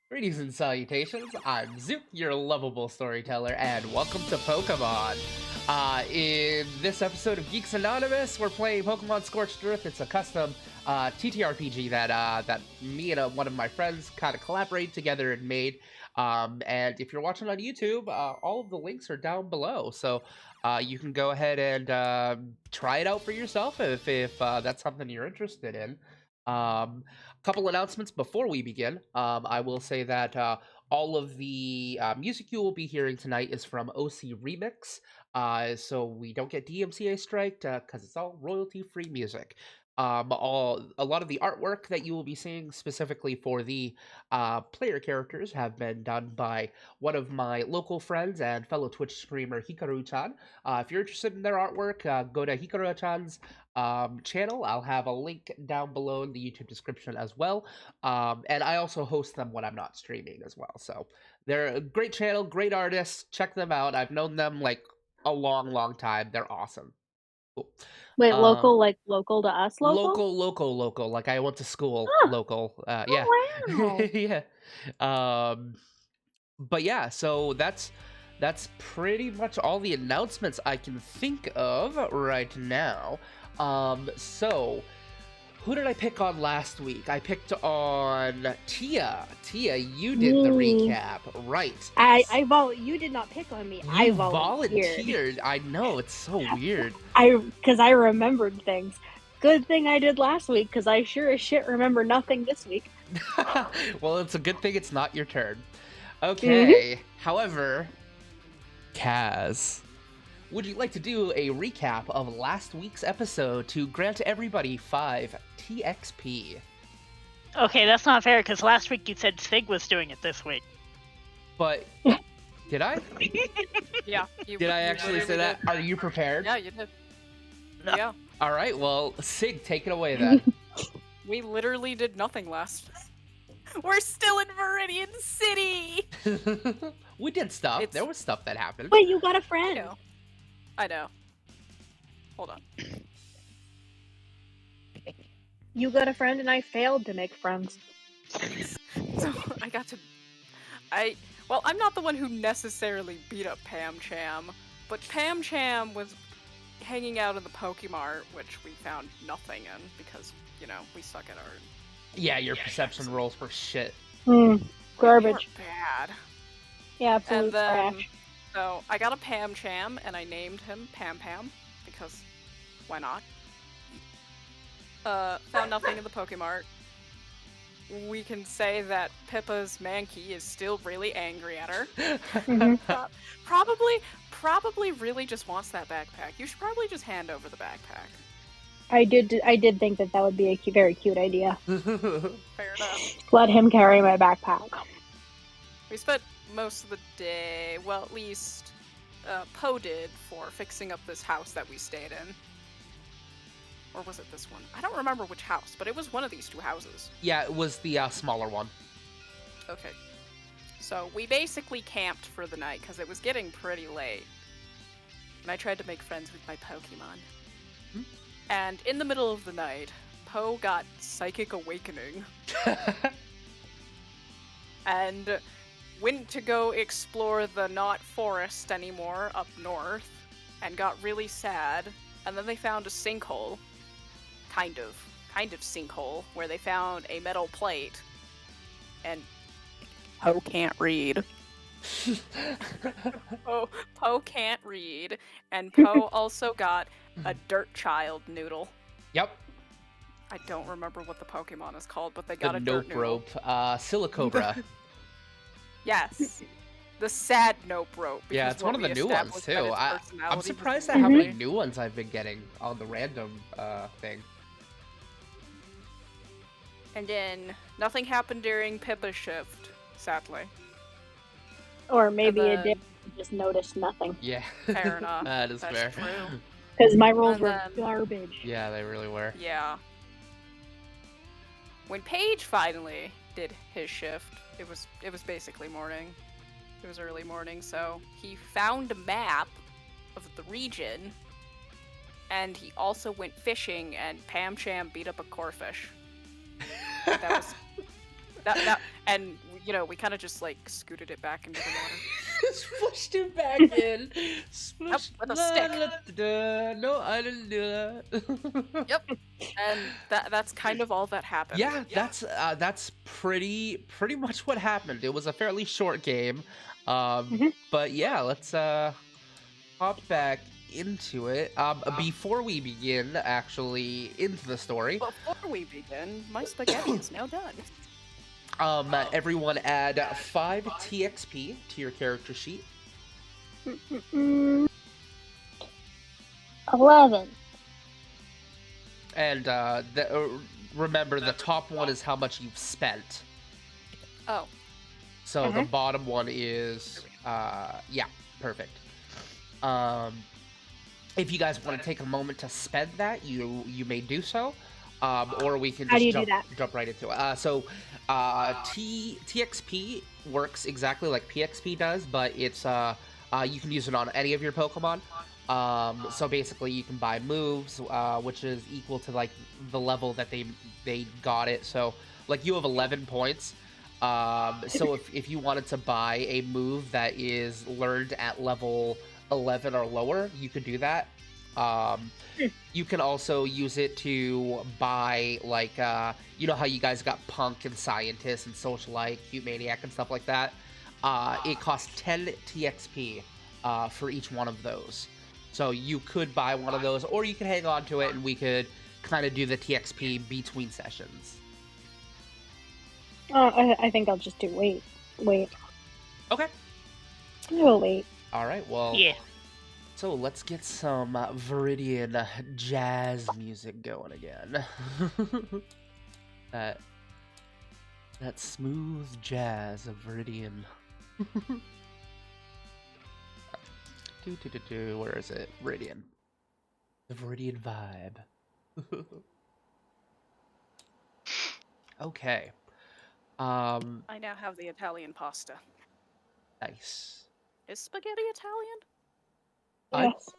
Greetings and salutations. I'm Zook, your lovable storyteller, and welcome to Pokemon. In this episode of Geeks Anonymous, we're playing Pokemon Scorched Earth. It's a custom TTRPG that me and one of my friends kind of collaborated together and made. And if you're watching on YouTube, all of the links are down below, so you can go ahead and try it out for yourself if that's something you're interested in. Couple announcements before we begin. I will say that all of the music you will be hearing tonight is from OC Remix, so we don't get DMCA striked because it's all royalty-free music. A lot of the artwork that you will be seeing specifically for the player characters have been done by one of my local friends and fellow Twitch streamer Hikaru-chan. If you're interested in their artwork, go to Hikaru-chan's channel. I'll have a link down below in the YouTube description as well. And I also host them when I'm not streaming as well. So they're a great channel, great artists. Check them out. I've known them like a long, long time. They're awesome. Cool. Wait, Um, local to us local? local. Like I went to school Huh. local. Yeah, Oh, wow. yeah. Um, but yeah, so that's pretty much all the announcements I can think of right now. So who did I pick on last week? I picked on Tia. Tia, you did the Me. recap, right? You did not pick on me. I You volunteered. volunteered. I know, it's so weird. Because I remembered things. Good thing I did last week, because I sure as shit remember nothing this week. Well, it's a good thing it's not your turn. Mhm. Okay. However, Kaz, would you like to do a recap of last week's episode to grant everybody 5 TXP? Okay, that's not fair, because last week you said Sig was doing it this week. But did I? Yeah. Did I actually say that? Are you prepared? Yeah, you did. No. Yeah. All right. Well, Sig, take it away then. We literally did nothing last. We're still in Viridian City! We did stuff. It's- There was stuff that happened. Wait, you got a I friend. know. I know. Hold on. You got a friend, and I failed to make friends. So, I got to... Well, I'm not the one who necessarily beat up Pam Cham, but Pam Cham was hanging out in the Pokemart, which we found nothing in, because, you know, we suck at art. Yeah, your perception rolls were shit. Garbage. They were bad. Yeah, absolute And then, trash. so I got a Pam Cham, and I named him Pam Pam, because why not? Found nothing in the Pokemart. We can say that Pippa's Mankey is still really angry at her. Mhm. Probably really just wants that backpack. You should probably just hand over the backpack. I did think that would be a very cute idea. Fair enough. Let him carry my backpack. We spent most of the day, well, at least Poe did, for fixing up this house that we stayed in. Or was it this one? I don't remember which house, but it was one of these two houses. Yeah, it was the smaller one. Okay. So we basically camped for the night because it was getting pretty late. And I tried to make friends with my Pokemon. Hmm? And in the middle of the night, Poe got Psychic Awakening and went to go explore the not forest anymore up north and got really sad. And then they found a sinkhole. Kind of sinkhole, where they found a metal plate. And Poe can't read. Poe can't read, and Poe also got a Dirt Child noodle. Yep. I don't remember what the Pokemon is called, but they The got a Nope Dirt noodle. Rope. Silicobra. Yes. The sad Nope Rope. Yeah, because it's one of what the we new ones established that too. its I'm personality was surprised at how many lovely. new ones I've been getting on the random thing. And then nothing happened during Pippa's shift, sadly. Or maybe And it did. then- I just noticed nothing. Yeah. Fair enough. That is That's fair. true. Because my rolls And were then- garbage. Yeah, they really were. Yeah. When Paige finally did his shift, it was basically morning. It was early morning, so he found a map of the region, and he also went fishing, and Pam Cham beat up a corfish. That was and we kind of just like scooted it back into the water. Splashed it back in. With a stick. No, I didn't do that. Yep. And that's kind of all that happened. Yeah, that's pretty much what happened. It was a fairly short game, but yeah, let's hop back into it. Before we begin, actually, into the story, Before we begin, my spaghetti is now done. everyone add 5 TXP to your character sheet. 11. And remember, the top one is how much you've spent. Oh. So the bottom one is, yeah, perfect. If you guys want to take a moment to spend that, you may do so. Or we can How do you just do that? jump right into it. TXP works exactly like PXP does, but it's you can use it on any of your Pokemon. So basically, you can buy moves, which is equal to like the level that they got it. So like you have 11 points. So if you wanted to buy a move that is learned at level 11 or lower, you could do that. You can also use it to buy, like, you know how you guys got Punk and Scientist and Socialite, Cute Maniac and stuff like that? It costs 10 TXP for each one of those. So you could buy one of those, or you can hang on to it and we could kind of do the TXP between sessions. I think I'll just do wait. Okay. We'll wait. Alright, well... Yeah. So let's get some Viridian jazz music going again. that smooth jazz of Viridian. Where is it? Viridian. The Viridian vibe. Okay. I now have the Italian pasta. Nice. Is spaghetti Italian? Yes.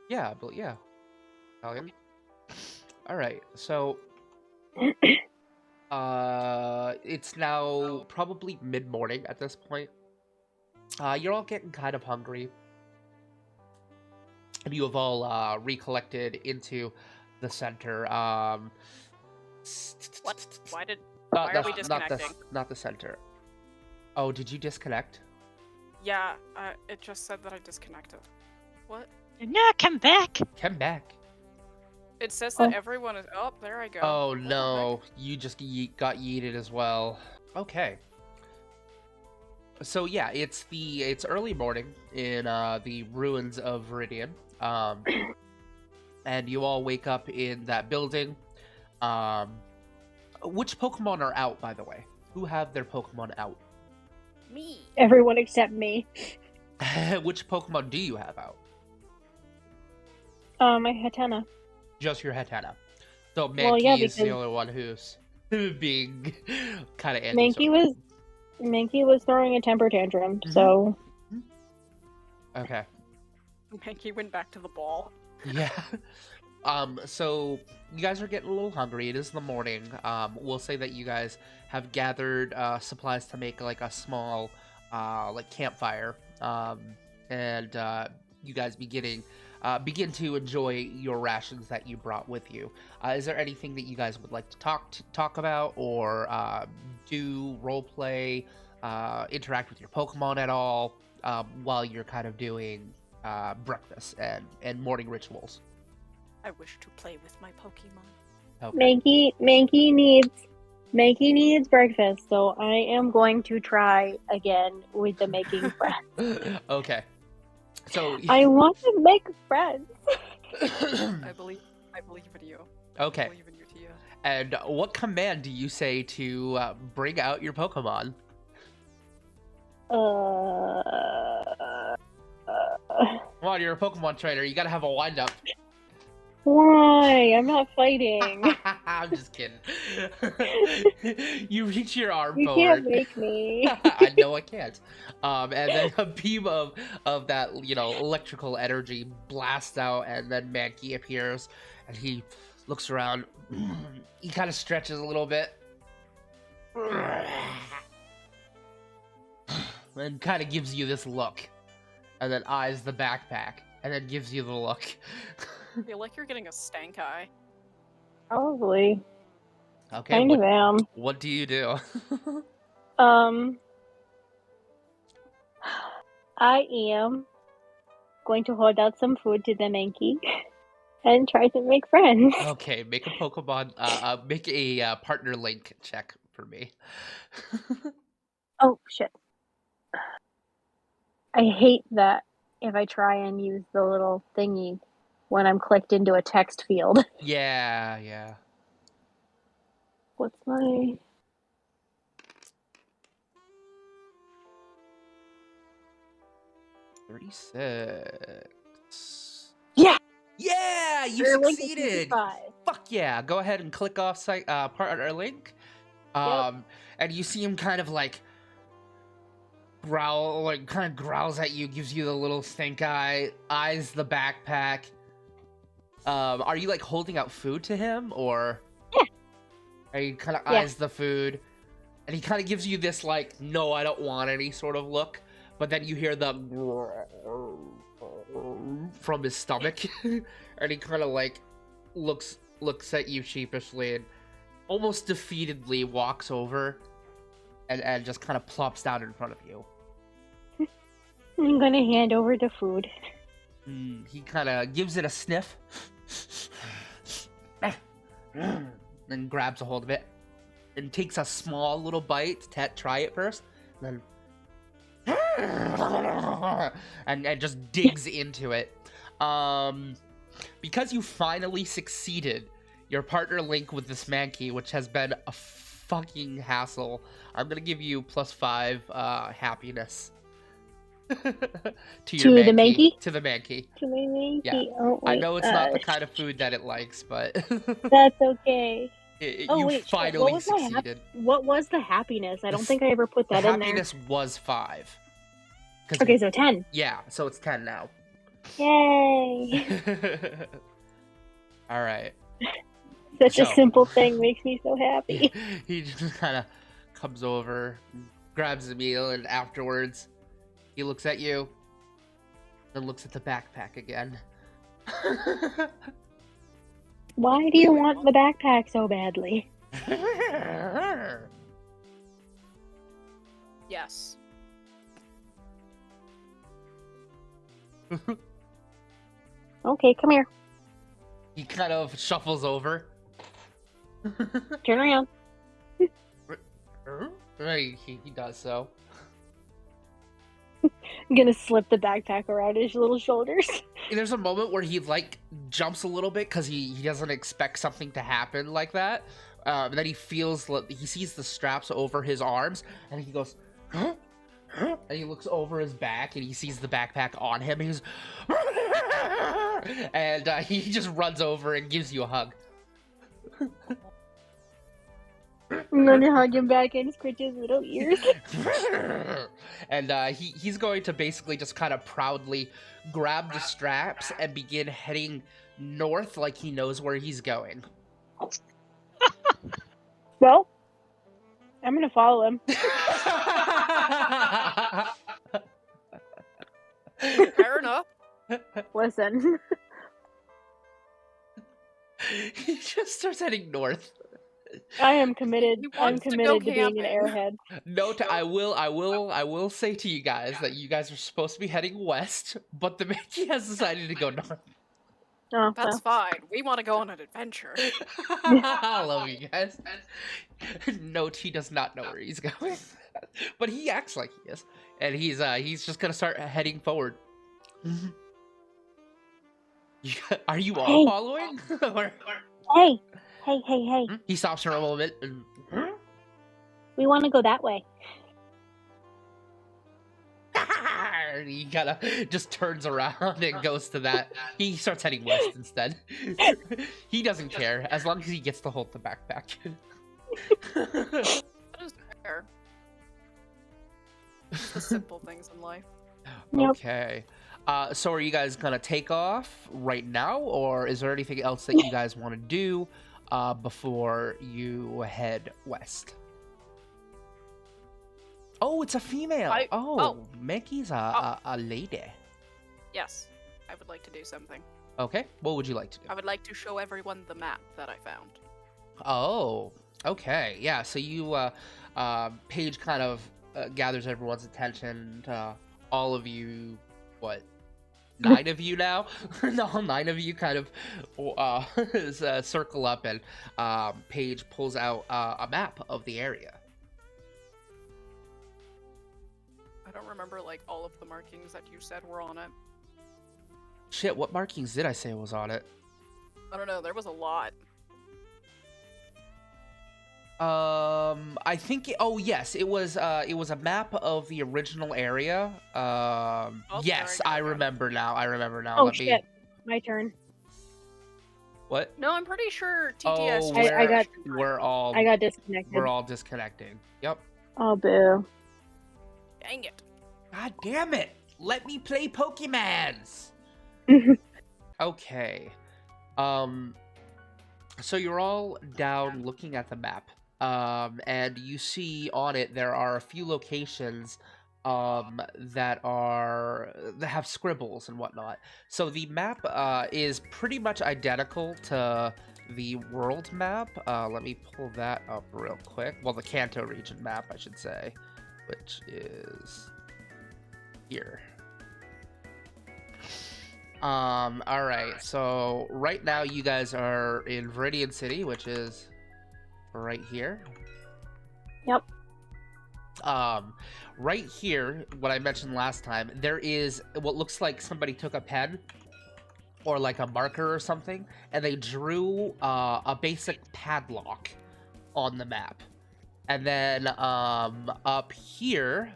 Yeah, but yeah. Italian. All right. So it's now probably mid-morning at this point. You're all getting kind of hungry. And you have all recollected into the center. What? Why Not are we disconnecting? Not the center. Oh, did you disconnect? Yeah, it just said that I disconnected. What? No, come back. Come back. It says that everyone is... Oh, there I go. Oh What the no, you just got yeeted as well. Okay. So yeah, it's early morning in the ruins of Viridian. And you all wake up in that building. Which Pokemon are out, by the way? Who have their Pokemon out? Me. Everyone except me. Which Pokemon do you have out? My Hatena. Just your Hatena. So Mankey Well, yeah, is the because- only one who's being kind of Mankey was throwing a temper tantrum, Mhm. so Okay. Mankey went back to the ball. Yeah. So you guys are getting a little hungry. It is the morning. We'll say that you guys have gathered supplies to make like a small like campfire. And you guys begin to enjoy your rations that you brought with you. Is there anything that you guys would like to talk about, or do role play, interact with your Pokemon at all while you're kind of doing breakfast and morning rituals? I wish to play with my Pokemon. Okay. Mankey needs breakfast, so I am going to try again with the making friends. Okay. So I want to make friends. I believe in you. Okay. I believe in you, Tia. And what command do you say to bring out your Pokemon? Come on, you're a Pokemon trainer. You gotta have a wind-up. Why? I'm not fighting. I'm just kidding. You reach your arm You forward. can't make me. I know I can't. And then a beam of that, electrical energy blasts out, and then Mankey appears, and he looks around. He kind of stretches a little bit. and kind of gives you this look, and then eyes the backpack, and then gives you the look. I feel like you're getting a stank eye. Probably. Okay, Kind of am. what do you do? I am going to hold out some food to the monkey and try to make friends. Okay, make a Pokemon, make a partner link check for me. Oh, shit. I hate that if I try and use the little thingy when I'm clicked into a text field. Yeah. What's my... 36. Yeah! Yeah, you Your link is succeeded. 55. Fuck yeah! Go ahead and click off partner link. And you see him kind of like growl, like kind of growls at you, gives you the little stink eye, eyes the backpack. Are you like holding out food to him, or? Yeah. Are you kind of eyes the food, and he kind of gives you this like, no, I don't want any sort of look, but then you hear the from his stomach, and he kind of like looks at you sheepishly and almost defeatedly walks over and just kind of plops down in front of you. I'm gonna hand over the food. He kind of gives it a sniff, then grabs a hold of it and takes a small little bite to try it first, then and just digs into it. Because you finally succeeded your partner link with this Mankey, which has been a fucking hassle, I'm gonna give you +5 happiness to your the Mankey? To the Mankey. To my Mankey. Yeah. Oh, wait, I know it's not the kind of food that it likes, but that's okay. you finally succeeded. What was the happiness? I don't think I ever put that in there. Happiness was 5. Okay, so 10. Yeah, so it's 10 now. Yay! All right. Such a simple thing makes me so happy. He just kind of comes over, grabs a meal, and afterwards, he looks at you, then looks at the backpack again. Why do you want the backpack so badly? Yes. Okay, come here. He kind of shuffles over. Turn around. Right, he does so. I'm gonna slip the backpack around his little shoulders. There's a moment where he like jumps a little bit because he doesn't expect something to happen like that. And then he sees the straps over his arms, and he goes, huh? Huh? And he looks over his back, and he sees the backpack on him. And he's, and he just runs over and gives you a hug. I'm gonna hug him back and scratch his little ears. And he's going to basically just kind of proudly grab the straps and begin heading north like he knows where he's going. Well, I'm gonna follow him. Fair enough. Listen. He just starts heading north. I am committed. He I'm wants to committed go to being an camping. airhead. I will say to you guys that you guys are supposed to be heading west, but the Mickey has decided to go north. Oh, That's fine. We want to go on an adventure. I love you guys. Note, he does not know where he's going, but he acts like he is, and he's just gonna start heading forward. Are you all following? Hey. He stops for a moment. And, We want to go that way. he kind of just turns around and goes to that. He starts heading west instead. He doesn't care as long as he gets to hold the backpack. That is fair. It's the simple things in life. Yep. Okay. So are you guys gonna take off right now, or is there anything else that you guys want to do before you head west? Oh, Oh, it's a female. Oh. Mickey's a lady. Yes, I would like to do something. Okay, what would you like to do? I would like to show everyone the map that I found. Oh, okay. Yeah, so you, Paige kind of gathers everyone's attention. All of you, what, 9 of you now? No, 9 of you kind of circle up, and Paige pulls out a map of the area. I don't remember, like, all of the markings that you said were on it. Shit, what markings did I say was on it? I don't know, there was a lot. I think oh yes, it was a map of the original area. Yes, I remember now. Oh shit, my turn. What? No, I'm pretty sure Oh, TTS. I got disconnected. We're all disconnecting. Yep. Oh boo. Dang it. God damn it! Let me play Pokemons. Okay. So you're all down looking at the map. And you see on it there are a few locations that have scribbles and whatnot. So the map is pretty much identical to the world map. Let me pull that up real quick. Well, the Kanto region map, I should say, which is here. All right. So right now you guys are in Viridian City, which is right here. Yep. Right here, what I mentioned last time, there is what looks like somebody took a pen or like a marker or something, and they drew a basic padlock on the map. And then up here,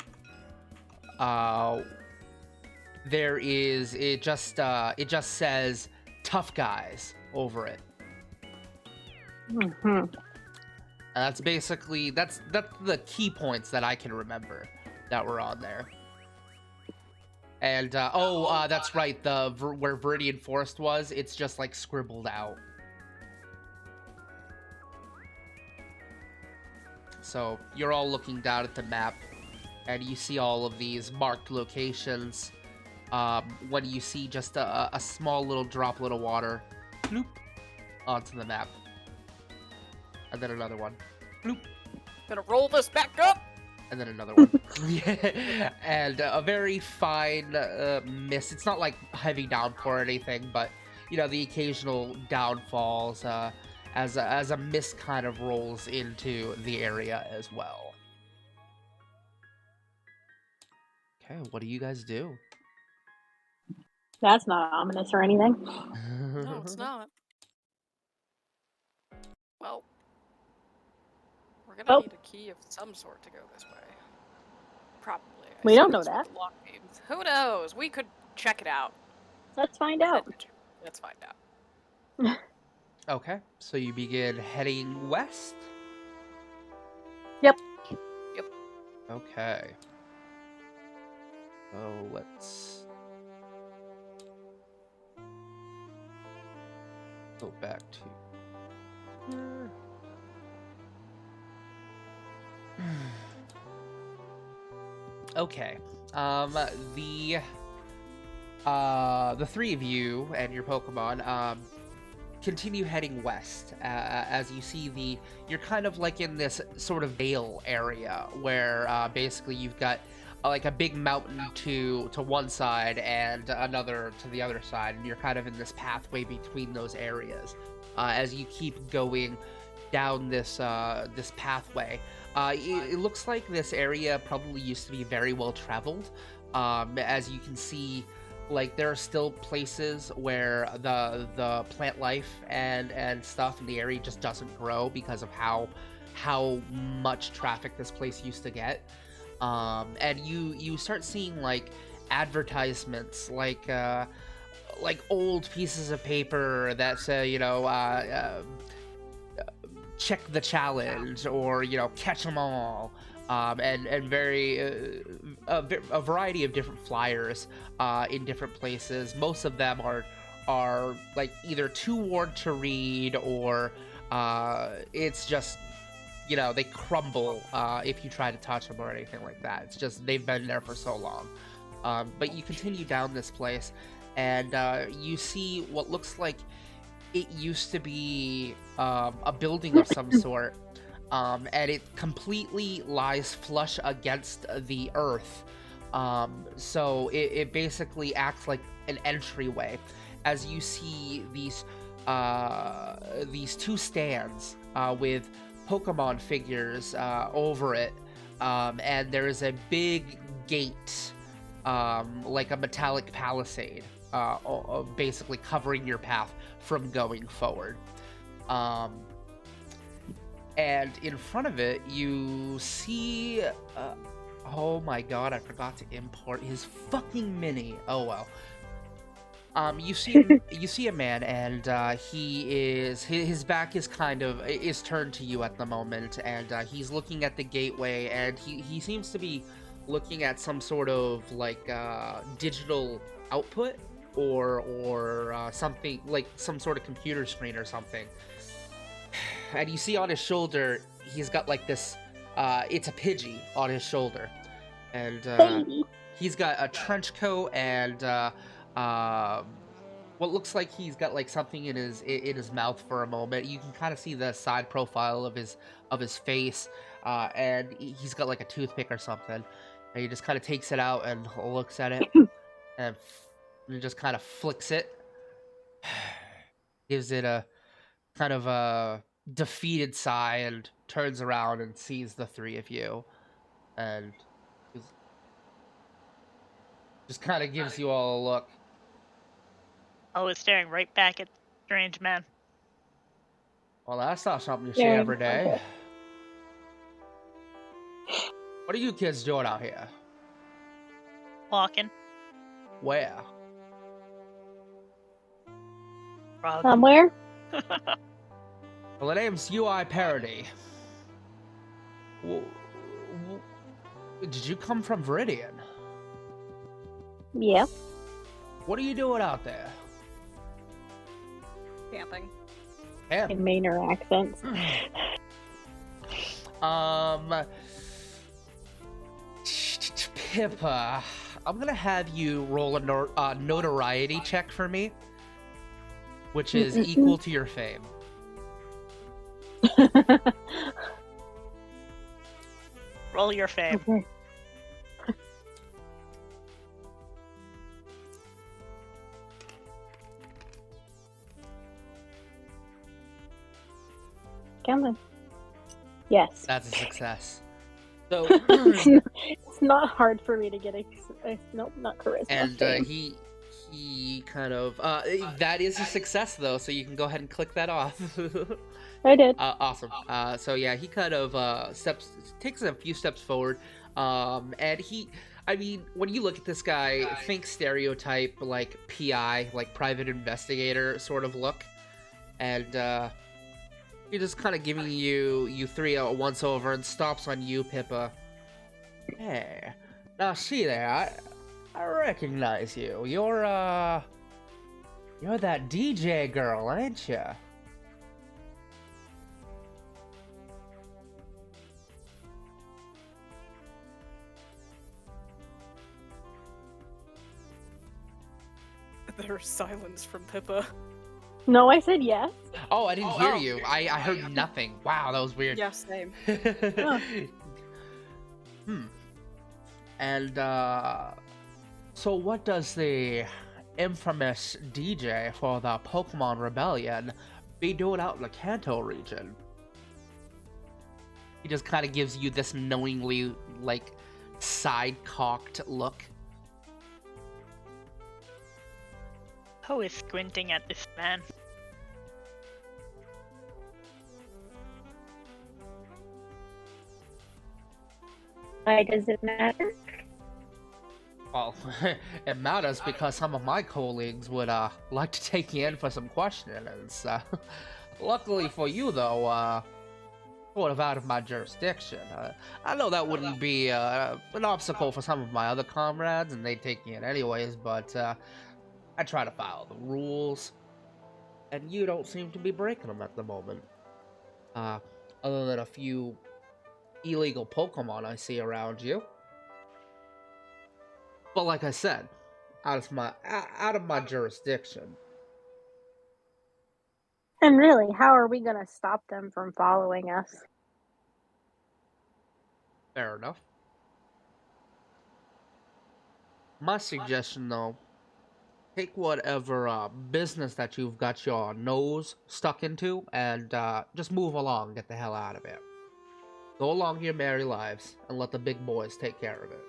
there is it just says tough guys over it. Mm-hmm. That's basically that's the key points that I can remember that were on there. And that's right. Where Viridian Forest was, it's just like scribbled out. So you're all looking down at the map, and you see all of these marked locations. When you see just a small little droplet of water, bloop, onto the map. And then another one. Bloop. Gonna roll this back up. And then another one. Yeah. And a very fine mist. It's not like heavy downpour or anything, but you know, the occasional downfalls as a mist kind of rolls into the area as well. Okay, what do you guys do? That's not ominous or anything. No, it's not. Well, we're gonna need a key of some sort to go this way. Probably. We don't know that. Who knows? We could check it out. Let's find out. Let's find out. Okay, so you begin heading west? Yep. Okay. So let's go back to here. Okay. The three of you and your Pokemon continue heading west as you see you're kind of like in this sort of vale area where basically you've got like a big mountain to one side and another to the other side, and you're kind of in this pathway between those areas as you keep going down this pathway. It looks like this area probably used to be very well traveled. As you can see, like there are still places where the plant life and stuff in the area just doesn't grow because of how much traffic this place used to get. And you start seeing like advertisements, like old pieces of paper that say, you know, check the challenge, or you know, catch them all, and a variety of different flyers in different places. Most of them are like either too worn to read, or it's just they crumble if you try to touch them or anything like that. It's just they've been there for so long. But you continue down this place, and you see what looks like it used to be a building of some sort, and it completely lies flush against the earth. So it basically acts like an entryway, as you see these two stands with Pokemon figures over it, and there is a big gate, like a metallic palisade, basically covering your path from going forward. And in front of it, you see... oh my god, I forgot to import his fucking mini. Oh well. You see a man, and his back is turned to you at the moment, and he's looking at the gateway, and he seems to be looking at some sort of like digital output or something, like some sort of computer screen or something. And you see on his shoulder, he's got like this, it's a Pidgey on his shoulder, and he's got a trench coat and what looks like he's got like something in his mouth for a moment. You can kind of see the side profile of his face, and he's got like a toothpick or something, and he just kind of takes it out and looks at it, and just kind of flicks it, gives it a kind of a defeated sigh, and turns around and sees the three of you, and just kind of gives you all a look. Oh, it's staring right back at strange man. Well, that's not something you see every day. What are you kids doing out here? Walking. Where? Somewhere? Well, the name's UI Parody. Did you come from Viridian? Yeah. What are you doing out there? Camping. In Mainer accents. Pippa, I'm gonna have you roll a notoriety check for me, which is equal to your fame. Roll your fame. Okay. Come on. Yes. That's a success. So It's not hard for me to get nope, not charisma. and he kind of that is a success though, so you can go ahead and click that off. I did. Awesome. So yeah, he kind of takes a few steps forward, and when you look at this guy, think stereotype like PI, like private investigator sort of look, and he's just kind of giving you three a once over, and stops on you, Pippa. Hey, now see there, I recognize you. You're that DJ girl, ain't you? There's silence from Pippa. No, I said yes. Oh, I didn't hear you. I heard nothing. Wow, that was weird. Yeah, same. And so what does the infamous DJ for the Pokemon Rebellion be doing out in the Kanto region? He just kind of gives you this knowingly, like, side-cocked look. Who is squinting at this man? Why does it matter? Well, it matters because some of my colleagues would like to take you in for some questionings. Luckily for you, though, sort of out of my jurisdiction. I know that wouldn't be an obstacle for some of my other comrades, and they'd take you in anyways, but I try to follow the rules, and you don't seem to be breaking them at the moment. other than a few illegal Pokemon I see around you. But like I said, out of my jurisdiction. And really, how are we gonna stop them from following us? Fair enough. My suggestion, though, take whatever business that you've got your nose stuck into and just move along, get the hell out of it. Go along your merry lives and let the big boys take care of it.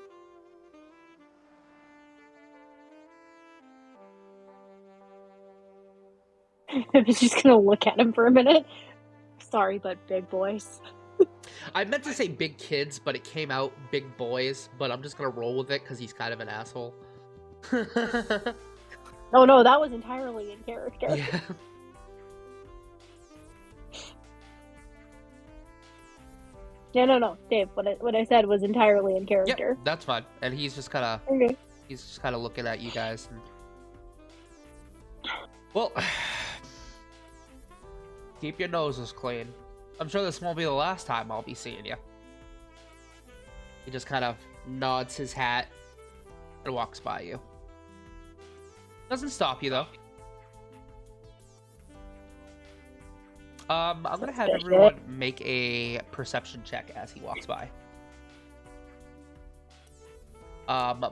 I was just gonna look at him for a minute. Sorry, but big boys. I meant to say big kids, but it came out big boys, but I'm just gonna roll with it because he's kind of an asshole. Oh no, that was entirely in character. Yeah. No, Dave. What I said was entirely in character. Yep, that's fine. And he's just kind of Okay. looking at you guys. And... Well, keep your noses clean. I'm sure this won't be the last time I'll be seeing you. He just kind of nods his hat and walks by you. Doesn't stop you, though. I'm gonna have everyone make a perception check as he walks by.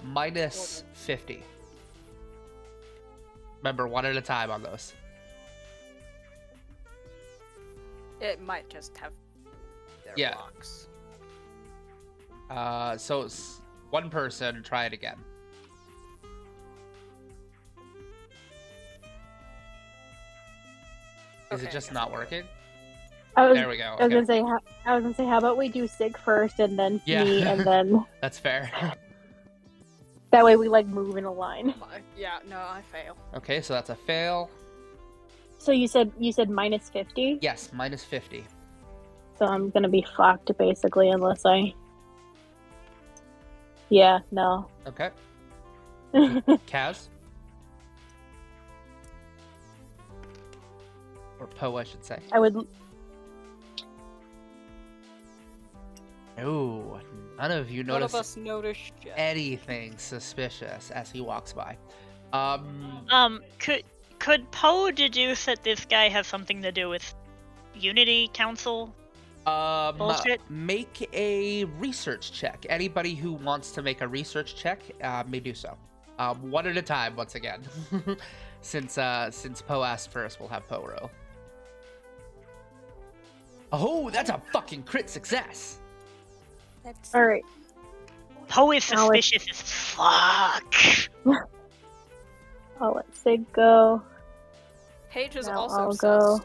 Minus 50. Remember, one at a time on those. It might just have their Yeah. box. So it's one person, try it again. Is Okay, it just I guess not I'll do it. working? I was There we go. I was Okay. gonna say, how about we do Sig first and then Yeah. me, and then That's fair. that way we like move in a line. Yeah, no, I fail. Okay, so that's a fail. So you said minus 50. Yes, minus 50. So I'm gonna be fucked basically unless I. Yeah. No. Okay. Kaz? Or Poe, I should say. I would. Ooh, none of you None of notice us noticed yet. anything suspicious as he walks by. Could Poe deduce that this guy has something to do with Unity Council? Bullshit. Make a research check. Anybody who wants to make a research check may do so. One at a time, once again. Since Poe asked first, we'll have Poe roll. Oh, that's a fucking crit success. All right. Poe is Now let's- suspicious as fuck. I'll let Sig go. Paige is Now also I'll sus. go.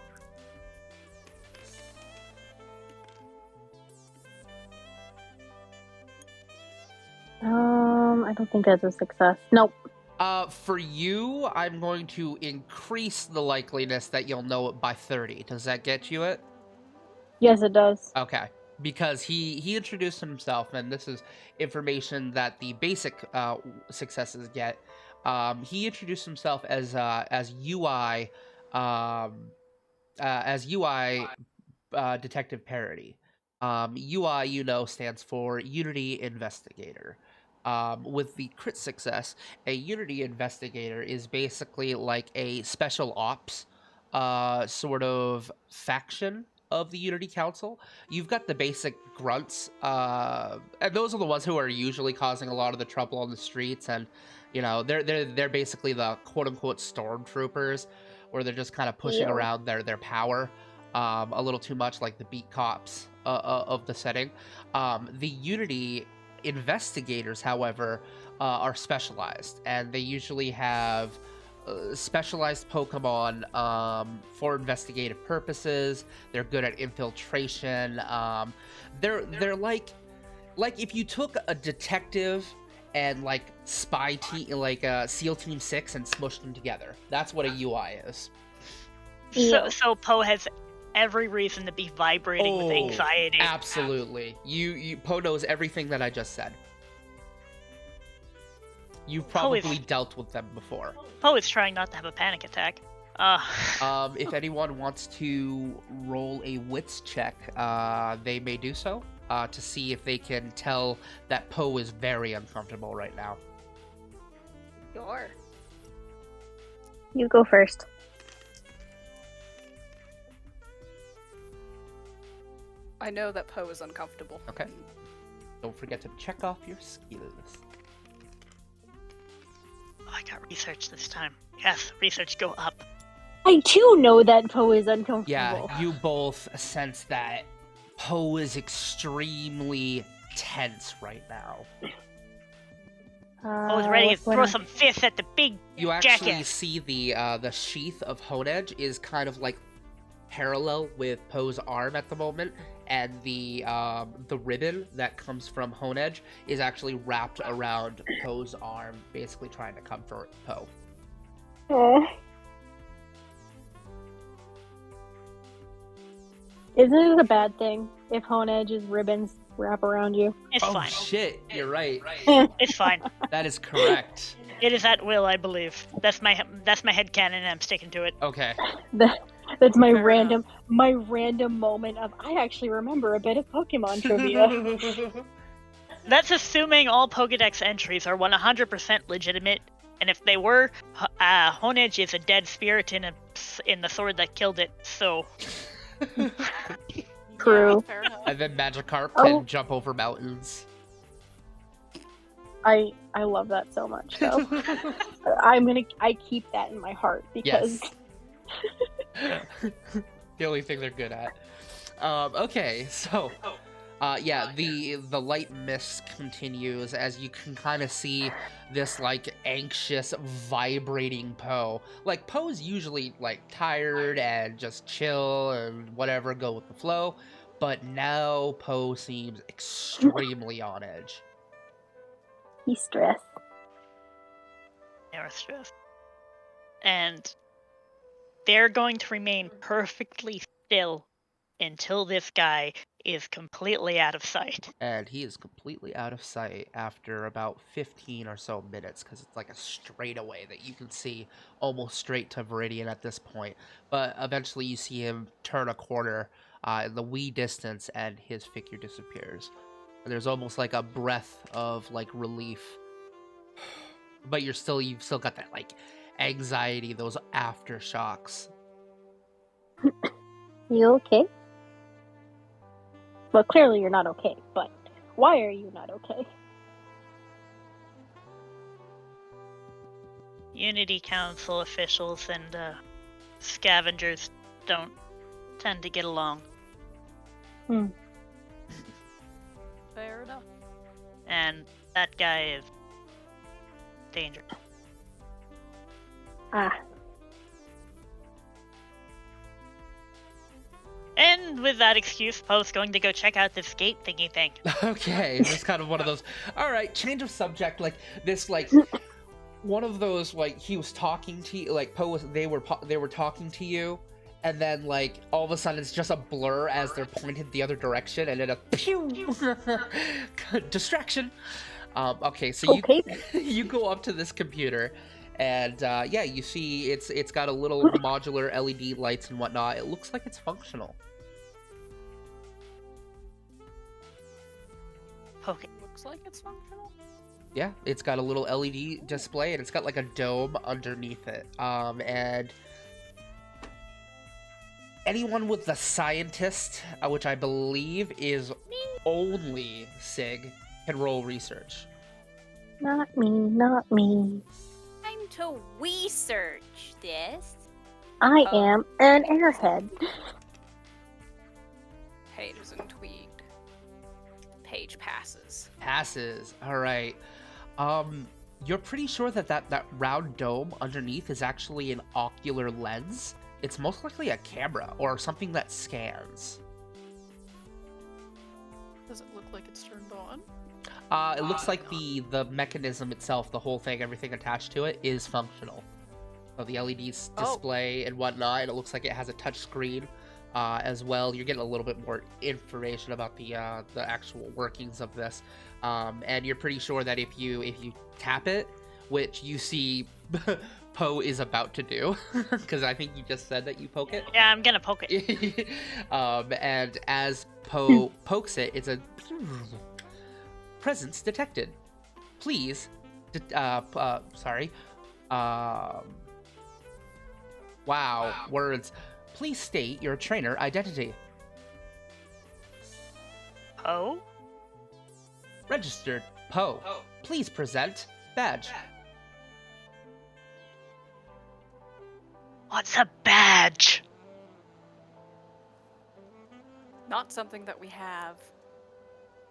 I don't think that's a success. Nope. For you, I'm going to increase the likeliness that you'll know it by 30. Does that get you it? Yes, it does. Okay. Because he introduced himself, and this is information that the basic successes get. He introduced himself as UI Detective Parody. UI, stands for Unity Investigator. With the crit success, a Unity Investigator is basically like a special ops sort of faction of the Unity Council. You've got the basic grunts, and those are the ones who are usually causing a lot of the trouble on the streets, and they're basically the quote unquote stormtroopers, where they're just kind of pushing Yeah. around their power a little too much, like the beat cops of the setting. The Unity Investigators, however, are specialized, and they usually have specialized Pokemon for investigative purposes. They're good at infiltration. They're like if you took a detective and like spy team, like SEAL Team 6, and smushed them together. That's what a UI is. Yeah. So Poe has every reason to be vibrating with anxiety. Absolutely. Poe knows everything that I just said. You've Poe is- probably dealt with them before. Poe is trying not to have a panic attack. If anyone wants to roll a wits check, they may do so to see if they can tell that Poe is very uncomfortable right now. Sure. You go first. I know that Poe is uncomfortable. Okay. Don't forget to check off your skills. Oh, I got research this time. Yes, research go up. I too know that Poe is uncomfortable. Yeah, you both sense that Poe is extremely tense right now. I was ready to throw some fists at the big You actually jackass. see the sheath of Honedge is kind of like parallel with Poe's arm at the moment, and the ribbon that comes from Honedge is actually wrapped around Poe's arm, basically trying to comfort Poe. Oh. Isn't it a bad thing if Honedge's ribbons wrap around you? It's Oh fine. shit, you're right. It's fine. That is correct. It is at will, I believe. That's my headcanon, and I'm sticking to it. Okay. That's my Fair random moment of I actually remember a bit of Pokemon trivia. That's assuming all Pokedex entries are 100% legitimate, and if they were, Honedge is a dead spirit in the sword that killed it. So True. Yeah, fair enough. And then Magikarp Oh. can jump over mountains. I love that so much though. I keep that in my heart because Yes. The only thing they're good at. Okay, so yeah, the light mist continues as you can kind of see this like anxious, vibrating Poe. Like Poe's usually like tired and just chill and whatever, go with the flow, but now Poe seems extremely on edge. he's stressed. they are stressed. And they're going to remain perfectly still until this guy is completely out of sight. And he is completely out of sight after about 15 or so minutes, because it's like a straightaway that you can see almost straight to Viridian at this point. But eventually you see him turn a corner in the wee distance, and his figure disappears. And there's almost like a breath of like relief. But you've still got that like anxiety, those aftershocks. You okay? Well, clearly you're not okay, but why are you not okay? Unity Council officials and scavengers don't tend to get along. Fair enough. And that guy is dangerous. Ah, And with that excuse, Poe's going to go check out this gate thingy thing. Okay, it's kind of one of those. All right, change of subject. Like this, like one of those. Like he was talking to you. Like Poe was. They were talking to you, and then like all of a sudden it's just a blur as they're pointed the other direction, and then a pew distraction. Okay, so okay. you go up to this computer, and yeah, you see it's got a little modular LED lights and whatnot. It looks like it's functional. Poke. Looks like it's functional. Yeah, it's got a little LED display, and it's got like a dome underneath it. And anyone with the scientist, which I believe is only Sig, can roll research. Not me, not me. Time to research this. I am an airhead. Page is intrigued. Page passes. Passes. All right. You're pretty sure that round dome underneath is actually an ocular lens. It's most likely a camera or something that scans. Does it look like it's turned on? It looks like the mechanism itself, the whole thing, everything attached to it, is functional. So the LEDs display and whatnot, and it looks like it has a touch screen as well. You're getting a little bit more information about the actual workings of this, and you're pretty sure that if you tap it, which you see Poe is about to do, because I think you just said that you poke it. Yeah, I'm gonna poke it. And as Poe pokes it, it's a presence detected. Please, sorry. Wow, words. Please state your trainer identity. Poe? Registered Poe. Please present badge. What's a badge? Not something that we have.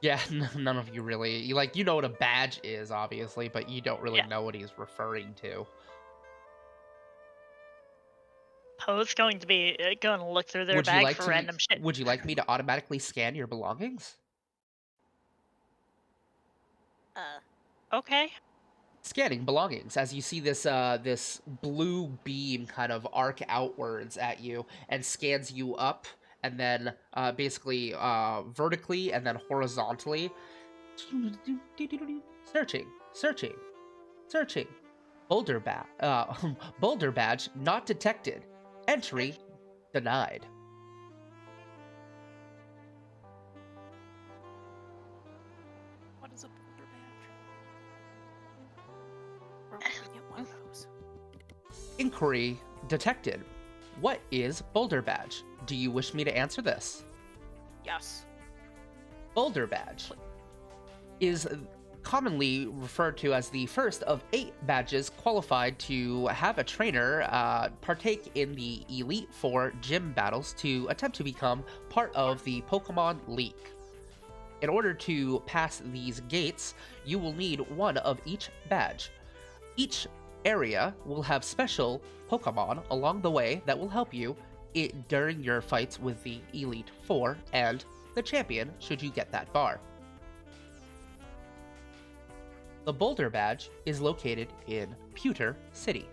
Yeah, none of you really. You know what a badge is, obviously, but you don't really Yeah. know what he's referring to. Poe's going to be going to look through their bag for random shit. Would you like me to automatically scan your belongings? Okay. Scanning belongings as you see this blue beam kind of arc outwards at you and scans you up and then basically vertically and then horizontally. Searching. Boulder badge not detected. Entry denied. What is a boulder badge? Where would we get one of those? Inquiry detected. What is Boulder badge? Do you wish me to answer this? Yes. Boulder badge is commonly referred to as the first of 8 badges qualified to have a trainer partake in the Elite Four gym battles to attempt to become part of the Pokemon League. In order to pass these gates, you will need one of each badge. Each area will have special Pokemon along the way that will help you during your fights with the Elite Four and the champion should you get that far. The Boulder badge is located in Pewter City.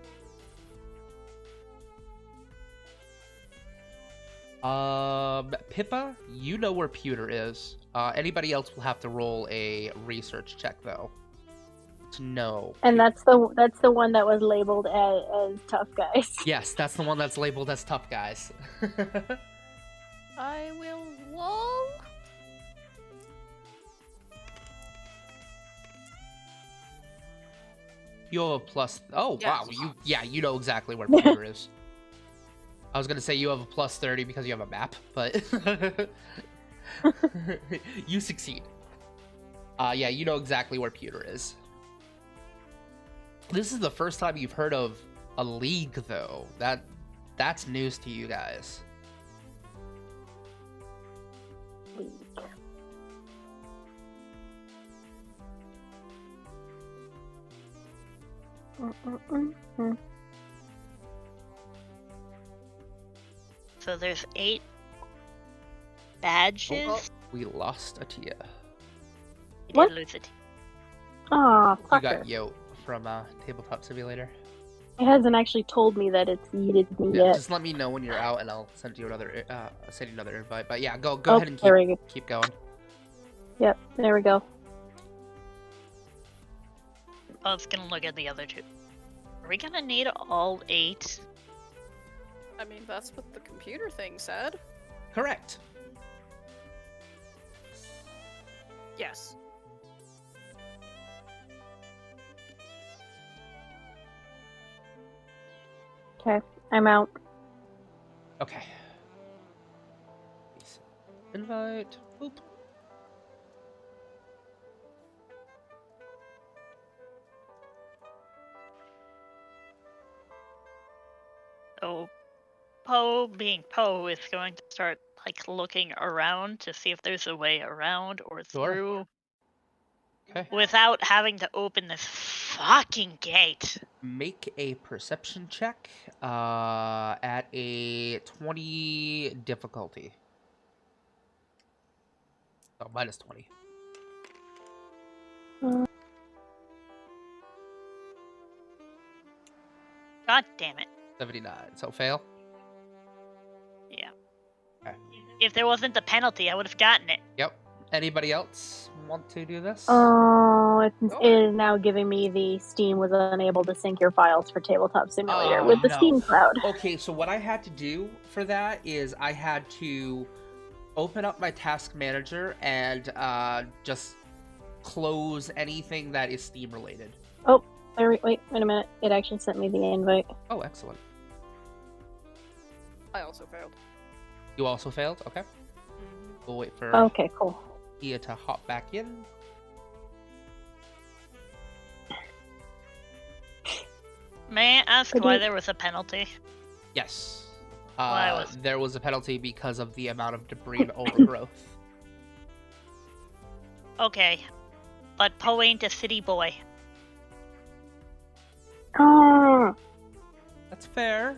Pippa, you know where Pewter is. Anybody else will have to roll a research check though. To know. And that's the one that was labeled as tough guys. Yes, that's the one that's labeled as tough guys. I will roll. You have a plus. Oh Yeah. wow, you know exactly where Pewter is. I was gonna say you have a plus 30 because you have a map, but you succeed. Yeah, you know exactly where Pewter is. This is the first time you've heard of a league, though. That's news to you guys. So there's 8 badges. Oh, we lost Atia. You What? did lose it. Aw, You fucker. got Yo from Tabletop Simulator. It hasn't actually told me that it's yeeted me Yeah, yet. just let me know when you're out, and I'll send you another invite. But yeah, go Oh, ahead and there we go. keep going. Yep, there we go. I was gonna look at the other 2. Are we gonna need all 8? I mean, that's what the computer thing said. Correct. Yes. Okay, I'm out. Okay. Invite. Boop. So Poe, being Poe, is going to start looking around to see if there's a way around or Sure. through Okay. without having to open this fucking gate. Make a perception check at a 20 difficulty. Oh, minus 20. God damn it. 79. So fail. Yeah. Okay. If there wasn't the penalty, I would have gotten it. Yep. Anybody else want to do this? No, it is now giving me the Steam was unable to sync your files for Tabletop Simulator with the no. Steam Cloud. Okay, so what I had to do for that is I had to open up my task manager and just close anything that is Steam related. Oh, wait a minute. It actually sent me the invite. Oh, excellent. I also failed. You also failed? Okay. We'll wait for Okay, cool. Ia to hop back in. May I ask why there was a penalty? Yes. Why There was a penalty because of the amount of debris and overgrowth. Okay. But Poe ain't a city boy. Oh, That's fair.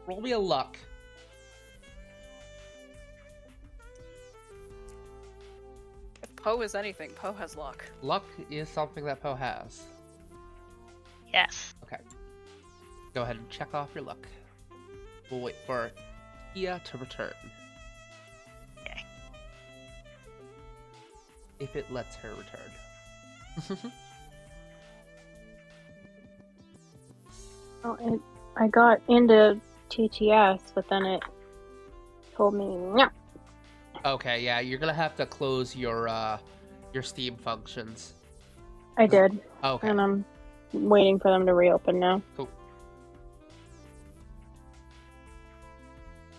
Roll me a luck. If Poe is anything, Poe has luck. Luck is something that Poe has. Yes. Okay. Go ahead and check off your luck. We'll wait for Ia to return. Okay. If it lets her return. oh, I got into TTS, but then it told me, no. Okay, yeah, you're gonna have to close your Steam functions. I did, Okay, and I'm waiting for them to reopen now. cool.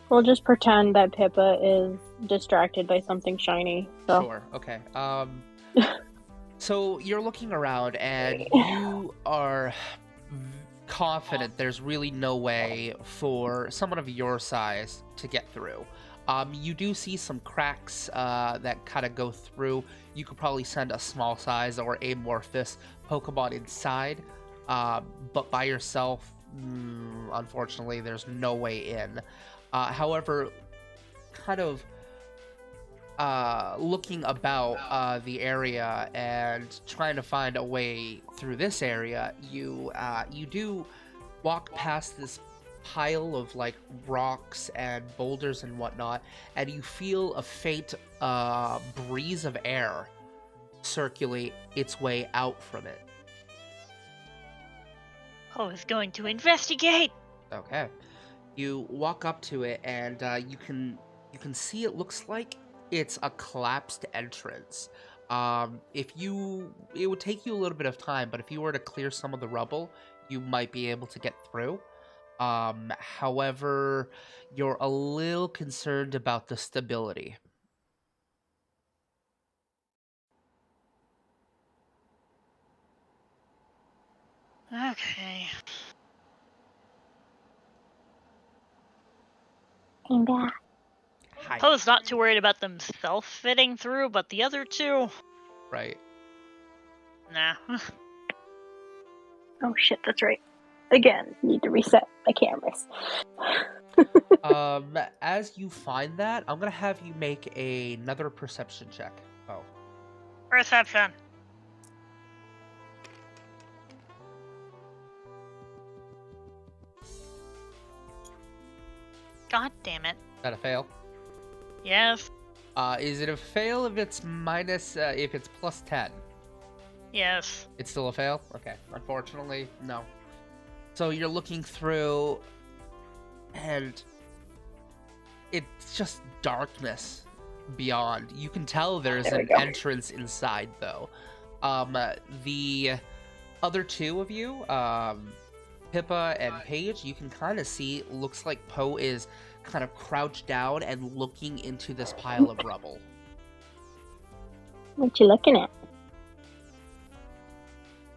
We'll just pretend that Pippa is distracted by something shiny. So. Sure, okay. So you're looking around and you are confident there's really no way for someone of your size to get through. You do see some cracks that kind of go through. You could probably send a small size or amorphous Pokemon inside, but by yourself, unfortunately, there's no way in. However, kind of looking about the area and trying to find a way through this area, you do walk past this pile of like rocks and boulders and whatnot, and you feel a faint breeze of air circulate its way out from it. Poe is going to investigate! Okay. You walk up to it, and you can see it looks like it's a collapsed entrance. It would take you a little bit of time, but if you were to clear some of the rubble, you might be able to get through. However, you're a little concerned about the stability. Okay. Came back. Hi. Poe's not too worried about themselves fitting through, but the other two? Right. Nah. Oh shit, that's right. Again, need to reset my cameras. As you find that, I'm gonna have you make another perception check. Oh. Perception. God damn it. Is that a fail? Yes. Is it a fail if it's if it's plus 10? Yes. It's still a fail? Okay. Unfortunately, no. So you're looking through, and it's just darkness beyond. You can tell there's an entrance inside, though. The other two of you, Pippa and Paige, you can kind of see, looks like Poe is kind of crouched down and looking into this pile of rubble. What you looking at?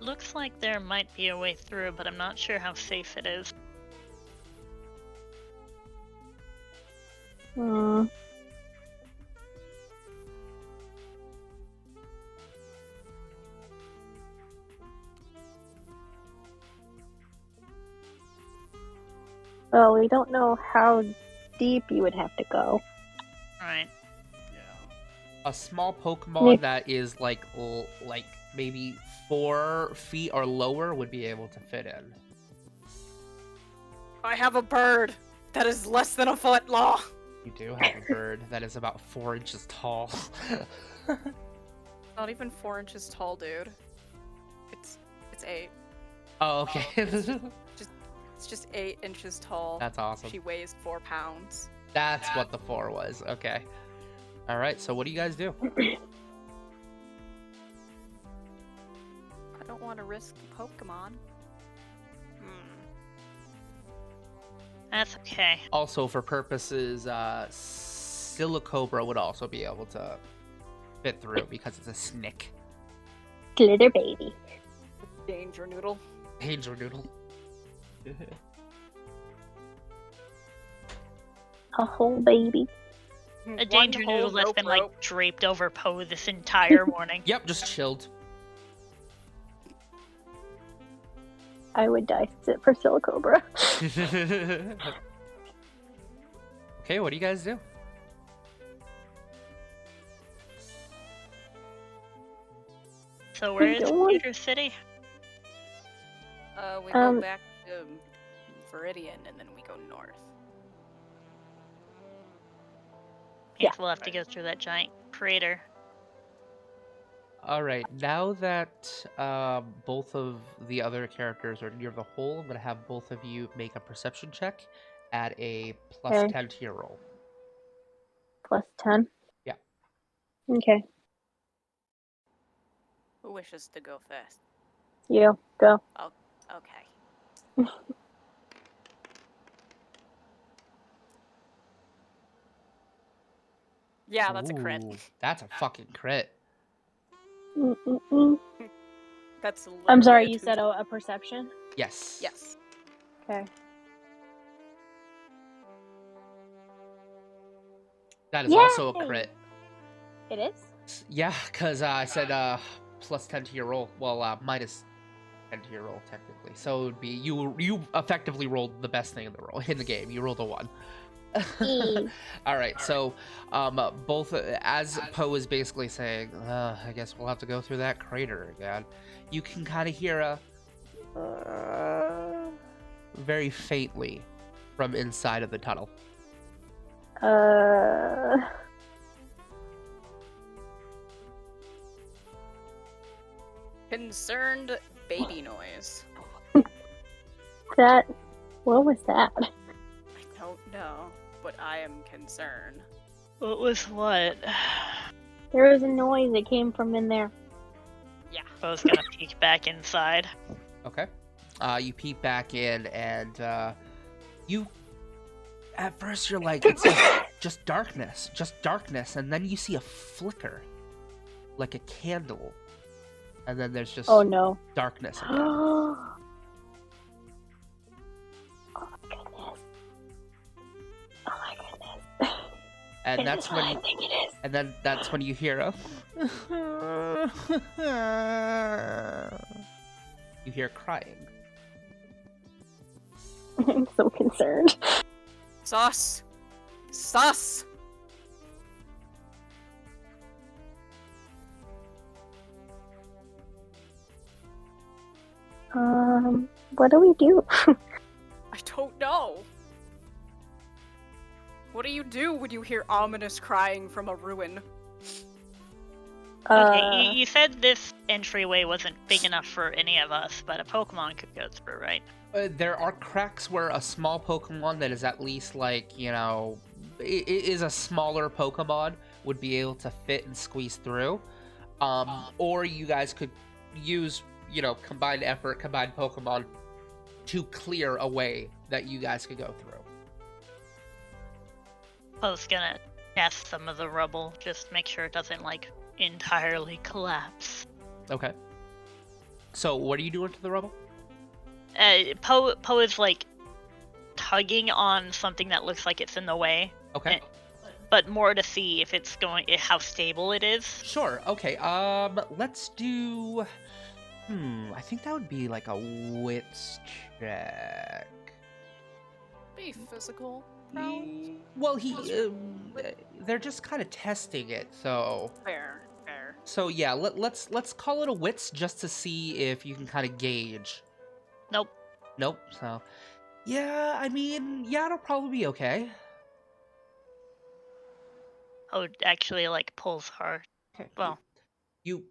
Looks like there might be a way through, but I'm not sure how safe it is. Hmm. Well, we don't know how deep you would have to go. Alright. A small Pokemon that is like maybe 4 feet or lower would be able to fit in. I have a bird that is less than a foot long. You do have a bird that is about 4 inches tall. Not even 4 inches tall, dude. It's 8. Oh, okay. It's just 8 inches tall. That's awesome. She weighs 4 pounds. That's what the 4 was. Okay. All right. So what do you guys do? I don't want to risk Pokemon. That's okay. Also, for purposes, Silicobra would also be able to fit through because it's a snick. Glitter baby. Danger Noodle. Angel Noodle. A whole baby. A danger One whole noodle that's rope been rope. like draped over Poe this entire morning. Yep, just chilled. I would dice it for Silicobra. Okay, what do you guys do? So where is don't want- Computer City? We go back to Viridian and then we go north. Yeah. We'll have to go through that giant crater. All right, now that both of the other characters are near the hole, I'm gonna have both of you make a perception check at a plus Okay. 10 to your roll. Plus 10? Yeah. Okay. Who wishes to go first? You, go. Okay. Yeah, that's a crit. Ooh, that's a fucking crit. Mm-mm-mm. That's I'm sorry, literally you said a perception? Yes. Yes. Okay. That is also a Yay! crit. It is? Yeah, because I said plus 10 to your roll. Well, minus 10 to your roll, technically. So it would be, you effectively rolled the best thing in the game. You rolled a 1. All right, so both as Poe is basically saying, I guess we'll have to go through that crater again. You can kind of hear a very faintly from inside of the tunnel. Concerned baby noise. What was that? I don't know, but I am concerned. What was what? There was a noise that came from in there. Yeah. Poe's gonna peek back inside. Okay. You peek back in, and you. At first, you're like, it's just darkness, and then you see a flicker, like a candle, and then there's just Oh no. darkness again. Oh my goodness. Oh my goodness. And Is that's this what when, I think it is? and then that's when you hear a. You hear crying. I'm so concerned. Sus! Sus! What do we do? I don't know. What do you do when you hear ominous crying from a ruin? Okay, you said this entryway wasn't big enough for any of us, but a Pokemon could go through, right? There are cracks where a small Pokemon that is at least is a smaller Pokemon would be able to fit and squeeze through. Or you guys could use, combined effort, combined Pokemon to clear a way that you guys could go through. Poe's gonna test some of the rubble, just make sure it doesn't, entirely collapse. Okay. So what are you doing to the rubble? Poe is, tugging on something that looks like it's in the way. Okay. But more to see if it's how stable it is. Sure. Okay. Let's do. I think that would be like a wits check. Be physical prowess? Well, they're just kind of testing it, so. Fair. So yeah, let's call it a wits just to see if you can kind of gauge. Nope. So, yeah, it'll probably be okay. Oh, actually, pulls hard. Okay. Well, You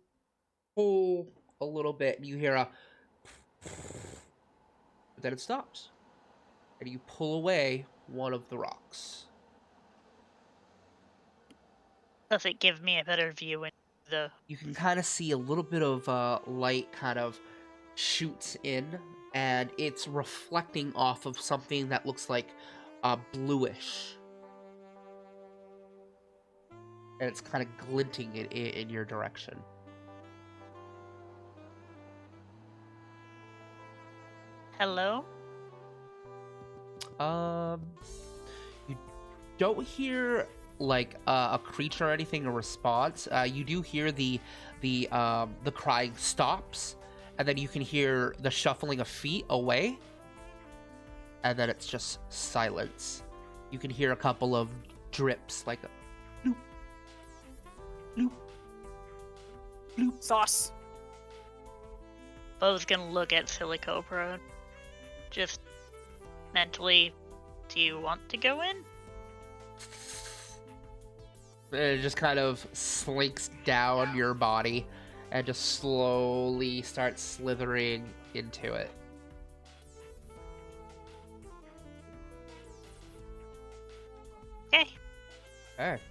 pull a little bit, and you hear a... But then it stops. And you pull away one of the rocks. Does it give me a better view into the... You can kind of see a little bit of light kind of shoots in, and it's reflecting off of something that looks like bluish. And it's kind of glinting in your direction. Hello? You don't hear like a creature or anything in response. You do hear the crying stops, and then you can hear the shuffling of feet away, and then it's just silence. You can hear a couple of drips, like a bloop, bloop, bloop. Sauce. Bo's gonna look at Silicobra. Just mentally, do you want to go in? It just kind of slinks down your body and just slowly starts slithering into it. Okay. Okay.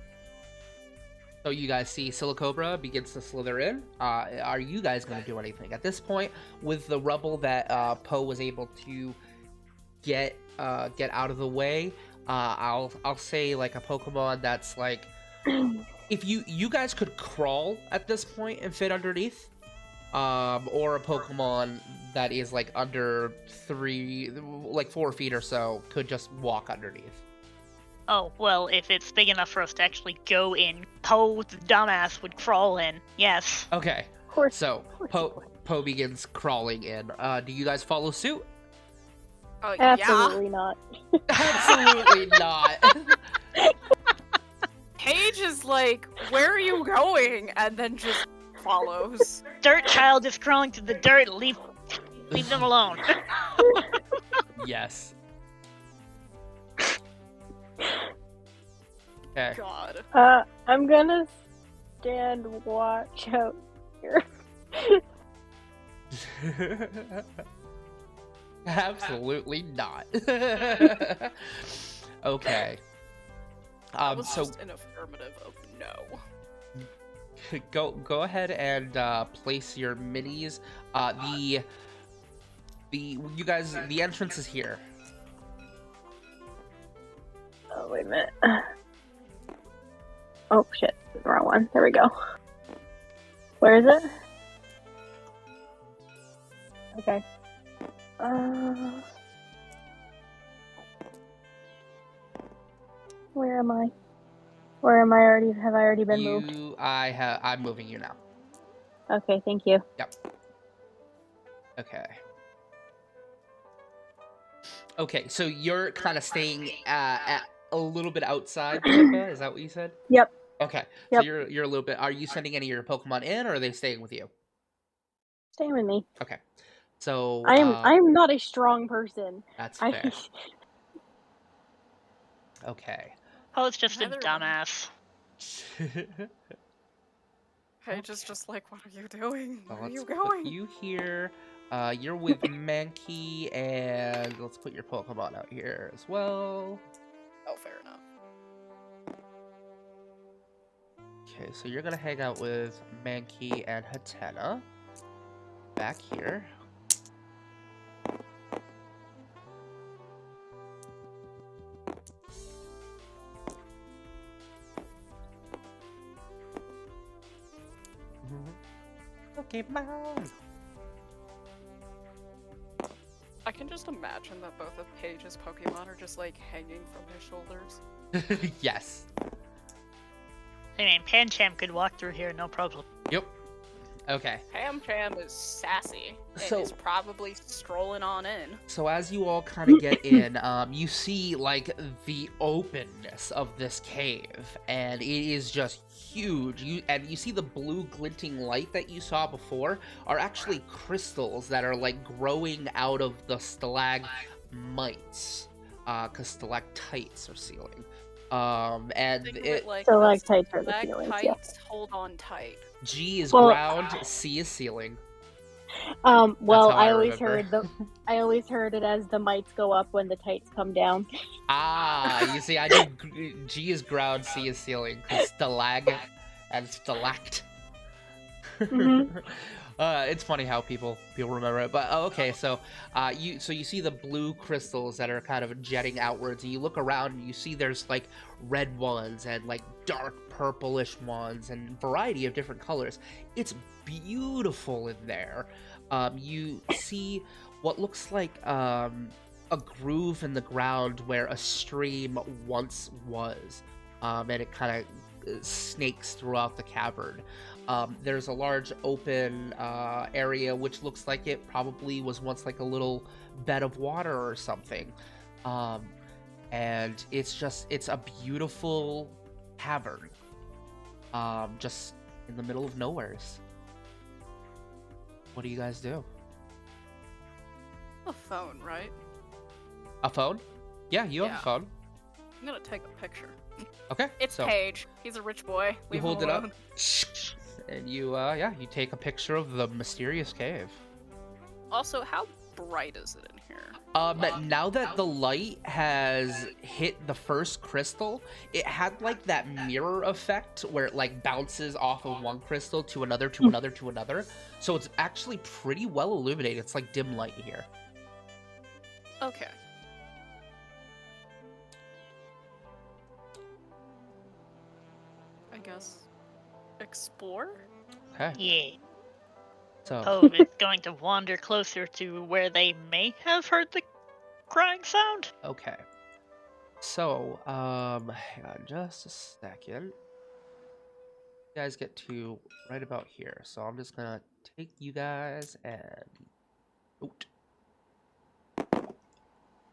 So you guys see Silicobra begins to slither in. Are you guys going to do anything? At this point, with the rubble that Po was able to get out of the way, I'll say like a Pokemon that's like, if you guys could crawl at this point and fit underneath, or a Pokemon that is like under 4 feet or so could just walk underneath. Oh, well, if it's big enough for us to actually go in, Poe, the dumbass, would crawl in. Yes. Okay. Of course. So Po begins crawling in. Do you guys follow suit? Oh, Absolutely not. Absolutely not. Paige is like, where are you going? And then just follows. Dirt child is crawling through the dirt. Leave them alone. Yes. Okay. God. I'm gonna stand watch out here. Absolutely not. Okay. That was So just an affirmative of no. go ahead and place your minis. You guys, the entrance is here. Oh, wait a minute. Oh, shit. Wrong one. There we go. Where is it? Okay. Where am I? Where am I already? Have I already been moved? I'm moving you now. Okay, thank you. Yep. Okay. Okay, so you're kind of staying at a little bit outside, Pippa? Is that what you said? Yep. Okay, Yep. so you're a little bit. Are you sending any of your Pokemon in, or are they staying with you? Stay with me. Okay, so I'm not a strong person. that's fair. I Okay. Poe's just a Neither one. dumbass. Paige is just like, what are you doing? So Where are let's you put going? you here. You're with Mankey, and let's put your Pokemon out here as well. Oh, fair enough. Okay, so you're gonna hang out with Mankey and Hatena. Back here. Pokemon! I can just imagine that both of Paige's Pokemon are just like hanging from his shoulders. Yes. I mean, Pancham could walk through here, no problem. Yep. Okay. Pam Cham is sassy and So- is probably strolling on in. So as you all kind of get in, you see like the openness of this cave, and it is just huge. You see the blue glinting light that you saw before are actually crystals that are like growing out of the stalagmites, because stalactites are sealing. And Think of it it like Stalactites this. are the ceilings, yeah. Stalactites hold on tight. G is Well- ground, C is ceiling. Well, how I I always remember. heard it as the mites go up when the tights come down. You see, I do G is ground, C is ceiling, because stalag and stalact. Mhm. It's funny how people remember it, but okay. So, you see the blue crystals that are kind of jetting outwards, and you look around and you see there's like red ones and like dark purplish ones and variety of different colors. It's beautiful in there. You see what looks like a groove in the ground where a stream once was, and it kind of snakes throughout the cavern. There's a large open area which looks like it probably was once like a little bed of water or something. And it's a beautiful cavern, just in the middle of nowheres. What do you guys do? A phone, right? A phone? Yeah, you have Yeah. a phone. I'm gonna take a picture. Okay. It's so Paige. He's a rich boy. you Leave hold him it up, alone. and you you take a picture of the mysterious cave. Also, how bright is it in here? Now that the light has hit the first crystal, it had like that mirror effect where it like bounces off of one crystal to another, to another, to another. So it's actually pretty well illuminated. It's like dim light here. Okay. I guess explore? Okay. Yeah. So Pove is going to wander closer to where they may have heard the crying sound. okay. So hang on just a second. You guys get to right about here. So I'm just gonna take you guys and oot.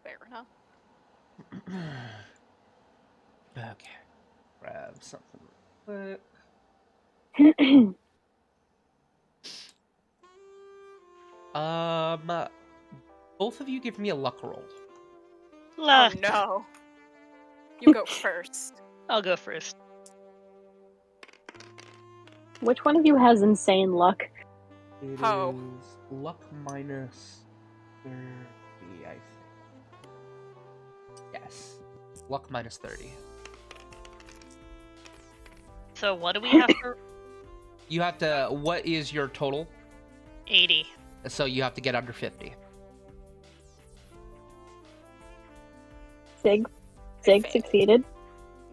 Fair enough. Okay. Grab something real quick. Both of you give me a luck roll. Luck. Oh no. You go first. I'll go first. Which one of you has insane luck? It Ho. is luck minus 30, I think. Yes. Luck minus 30. So what do we have for You have to, what is your total? 80? So you have to get under 50. Sig failed. succeeded.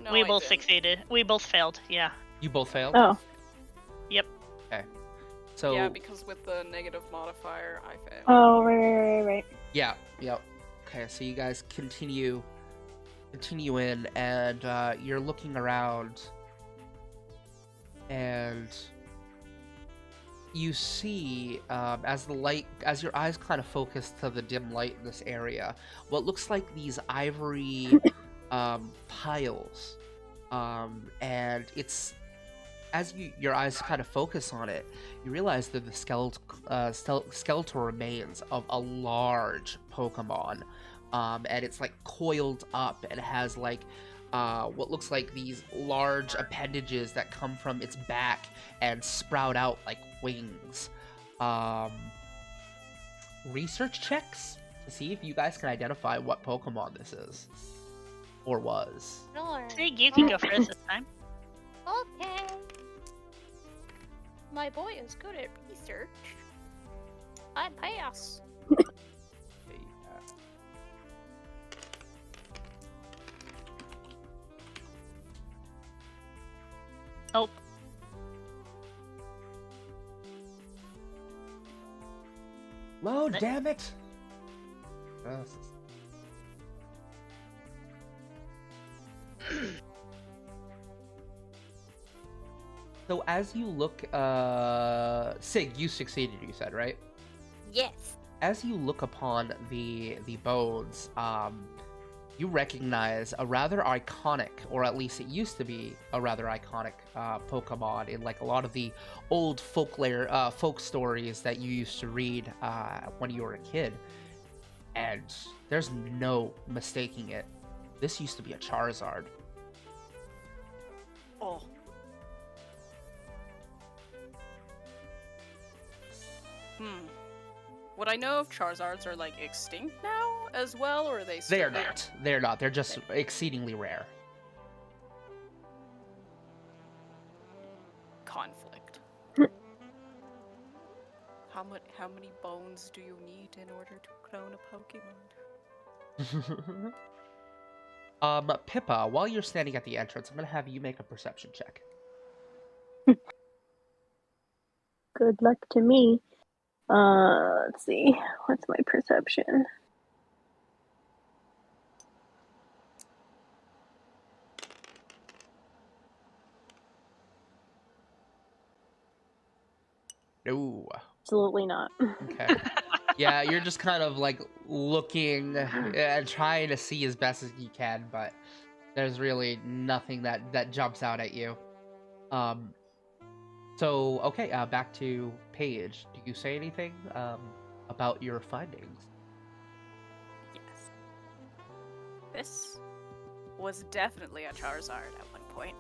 No, We I both didn't. succeeded. We both failed, yeah. You both failed? Oh, So, Yeah, because with the negative modifier, I failed. oh, right. yeah, yep. Okay, so you guys continue in, and you're looking around, and you see, as your eyes kind of focus to the dim light in this area, what looks like these ivory piles, and it's as your eyes kind of focus on it, you realize that the skeletal remains of a large Pokemon, and it's like coiled up and has like what looks like these large appendages that come from its back and sprout out like wings. Research checks to see if you guys can identify what Pokemon this is or was. Sure. Sig, you can go first this time. Okay. My boy is good at research. I pass. Oh, Load, damn it! So as you look, Sig, you succeeded, you said, right? Yes. As you look upon the bones, you recognize a rather iconic, or at least it used to be a rather iconic Pokemon in like a lot of the old folk stories that you used to read when you were a kid. And there's no mistaking it. This used to be a Charizard. Oh. Would I know if Charizards are like extinct now as well, or are they still They're there? not. They're not. They're just exceedingly rare. Conflict. How many bones do you need in order to clone a Pokemon? Pippa, while you're standing at the entrance, I'm gonna have you make a perception check. Good luck to me. Let's see. What's my perception? No. Absolutely not. Okay. Yeah, you're just kind of like looking and trying to see as best as you can, but there's really nothing that jumps out at you. So okay, back to Paige. Do you say anything about your findings? Yes. This was definitely a Charizard at one point.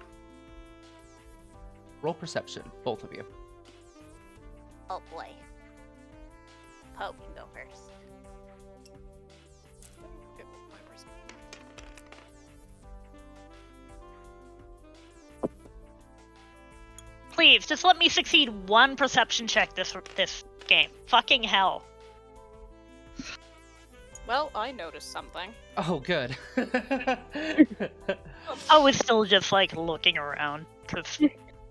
Roll perception, both of you. Oh boy. Poe can go first. Please, just let me succeed one perception check this game. Fucking hell. Well, I noticed something. Oh, good. I was still just like looking around because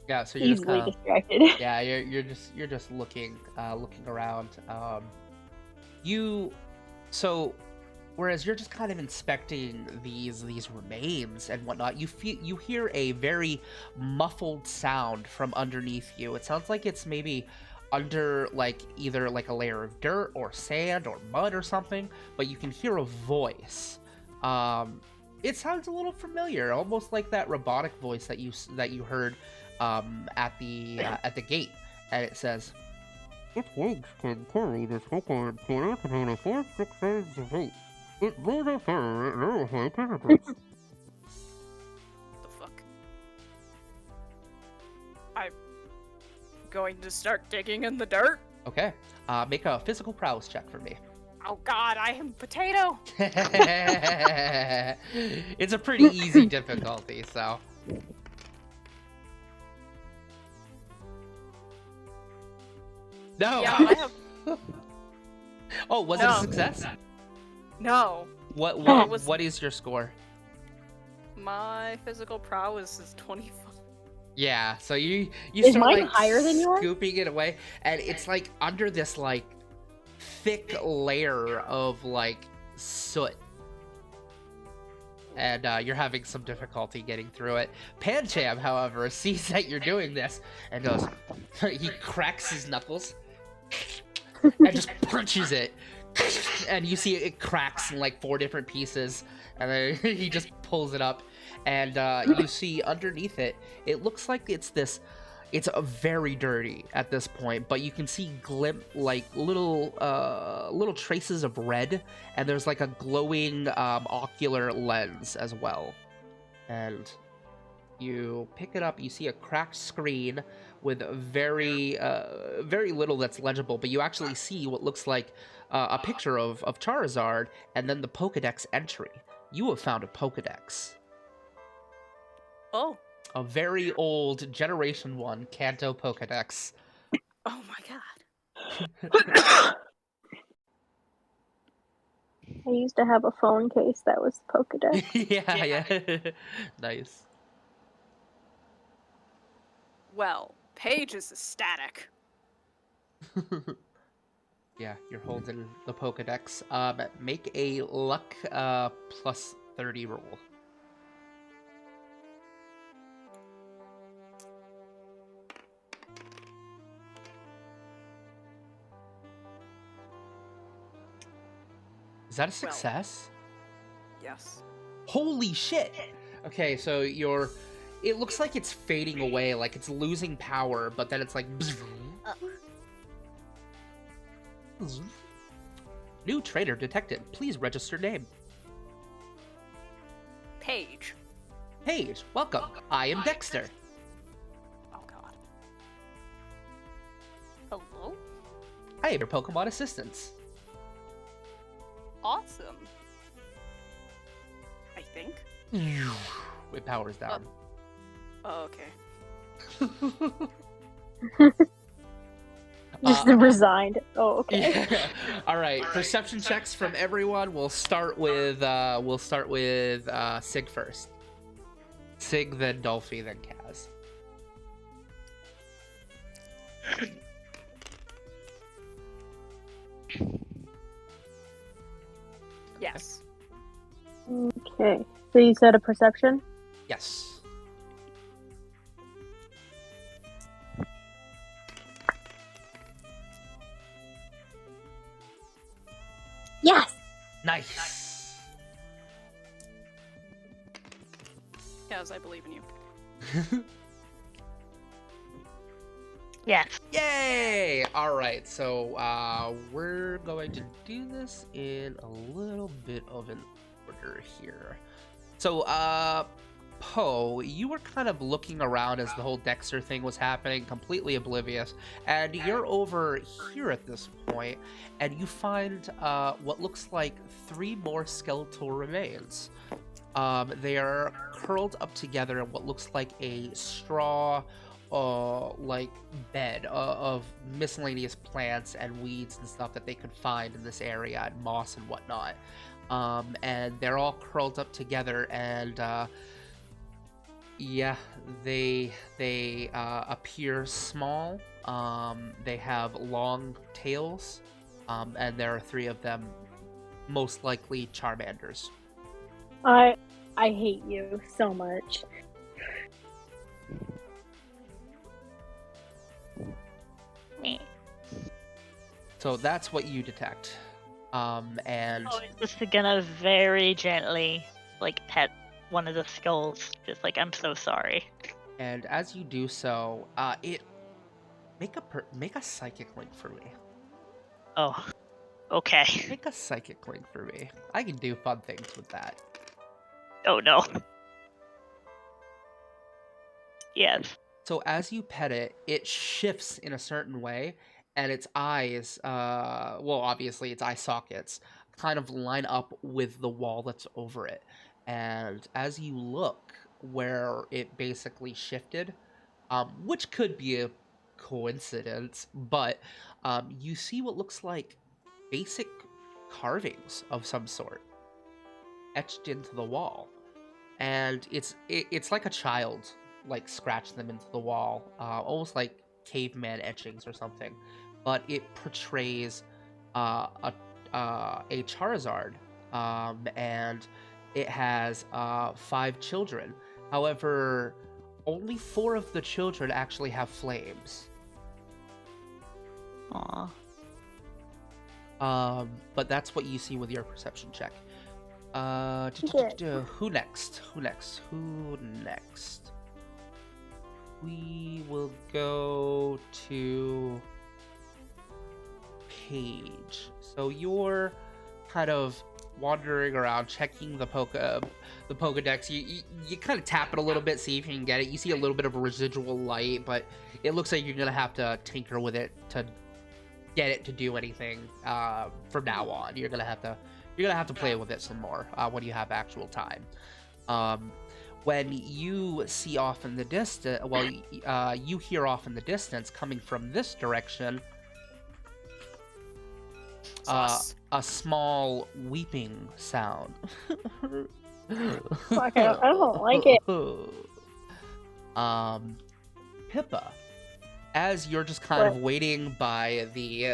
Yeah, so you're just Easily kind of, distracted. yeah, you're just looking around. So whereas you're just kind of inspecting these remains and whatnot, you hear a very muffled sound from underneath you. It sounds like it's maybe under like either like a layer of dirt or sand or mud or something, but you can hear a voice. It sounds a little familiar, almost like that robotic voice that you heard at the gate, and it says, "Its legs can carry this Pokemon to 4 6 sizes of weight. It blows up fur at very high temperatures." The fuck? I'm going to start digging in the dirt. Okay, make a physical prowess check for me. Oh god, I am potato. It's a pretty easy difficulty, so. No. Yeah, I have Oh, was it a success? no. What is your score? My physical prowess is 25. Yeah, so you Is start mine like higher than yours? scooping it away, and it's like under this like thick layer of like soot, and you're having some difficulty getting through it. Pancham, however, sees that you're doing this and goes, he cracks his knuckles and just punches it, and you see it cracks in like 4 different pieces, and then he just pulls it up, and you see underneath it, it looks like it's very dirty at this point, but you can see like little traces of red, and there's like a glowing ocular lens as well. And you pick it up, you see a cracked screen with very little that's legible, but you actually see what looks like a picture of Charizard, and then the Pokedex entry. You have found a Pokedex. Oh. A very old Generation 1 Kanto Pokedex. Oh my god. I used to have a phone case that was Pokedex. Yeah. Nice. Well, Paige is ecstatic. Yeah, you're holding the Pokedex. Make a luck plus 30 roll. Is that a success? Yes. Holy shit! Okay, so it looks like it's fading away, like it's losing power, but then it's like... New trader detected. Please register name. Paige. Paige, welcome. I am Dexter. I am your Pokemon assistant. Awesome. I think. It powers down. Oh, okay. Just resigned. Oh, okay. Yeah. All right. Perception checks from everyone. We'll start with Sig first. Sig, then Dolphy, then Kaz. Yes. Okay. So you said a perception? Yes. Yes. Nice. Yes, I believe in you. Yes. Yay! All right. So we're going to do this in a little bit of an order here. So Poe, you were kind of looking around as the whole Dexter thing was happening, completely oblivious, and you're over here at this point, and you find what looks like 3 more skeletal remains. They are curled up together in what looks like a straw, like bed of miscellaneous plants and weeds and stuff that they could find in this area, and moss and whatnot. And they're all curled up together, and yeah, they appear small. They have long tails, and there are 3 of them, most likely Charmanders. I hate you so much. So that's what you detect. And Oh, I'm just gonna very gently, like, pet one of the skulls. Just like, I'm so sorry. and as you do so, make a psychic link for me. Oh, okay. Make a psychic link for me. I can do fun things with that. Oh no. Yes. So as you pet it, it shifts in a certain way, and its eyes, well, obviously its eye sockets, kind of line up with the wall that's over it. And as you look where it basically shifted, which could be a coincidence, but you see what looks like basic carvings of some sort etched into the wall, and it's like a child like scratched them into the wall, almost like caveman etchings or something. But it portrays a Charizard, and it has 5 children. However, only 4 of the children actually have flames. Aw. But that's what you see with your perception check. Who next? Who next? Who next? We will go to Paige. So you're kind of wandering around, checking the Pokedex. You kind of tap it a little bit, see if you can get it. You see a little bit of a residual light, but it looks like you're gonna have to tinker with it to get it to do anything from now on. You're gonna have to play with it some more when you have actual time. When you see off in the distance, you hear off in the distance coming from this direction, a small weeping sound. Fuck, I don't like it. Pippa, as you're just kind of waiting by the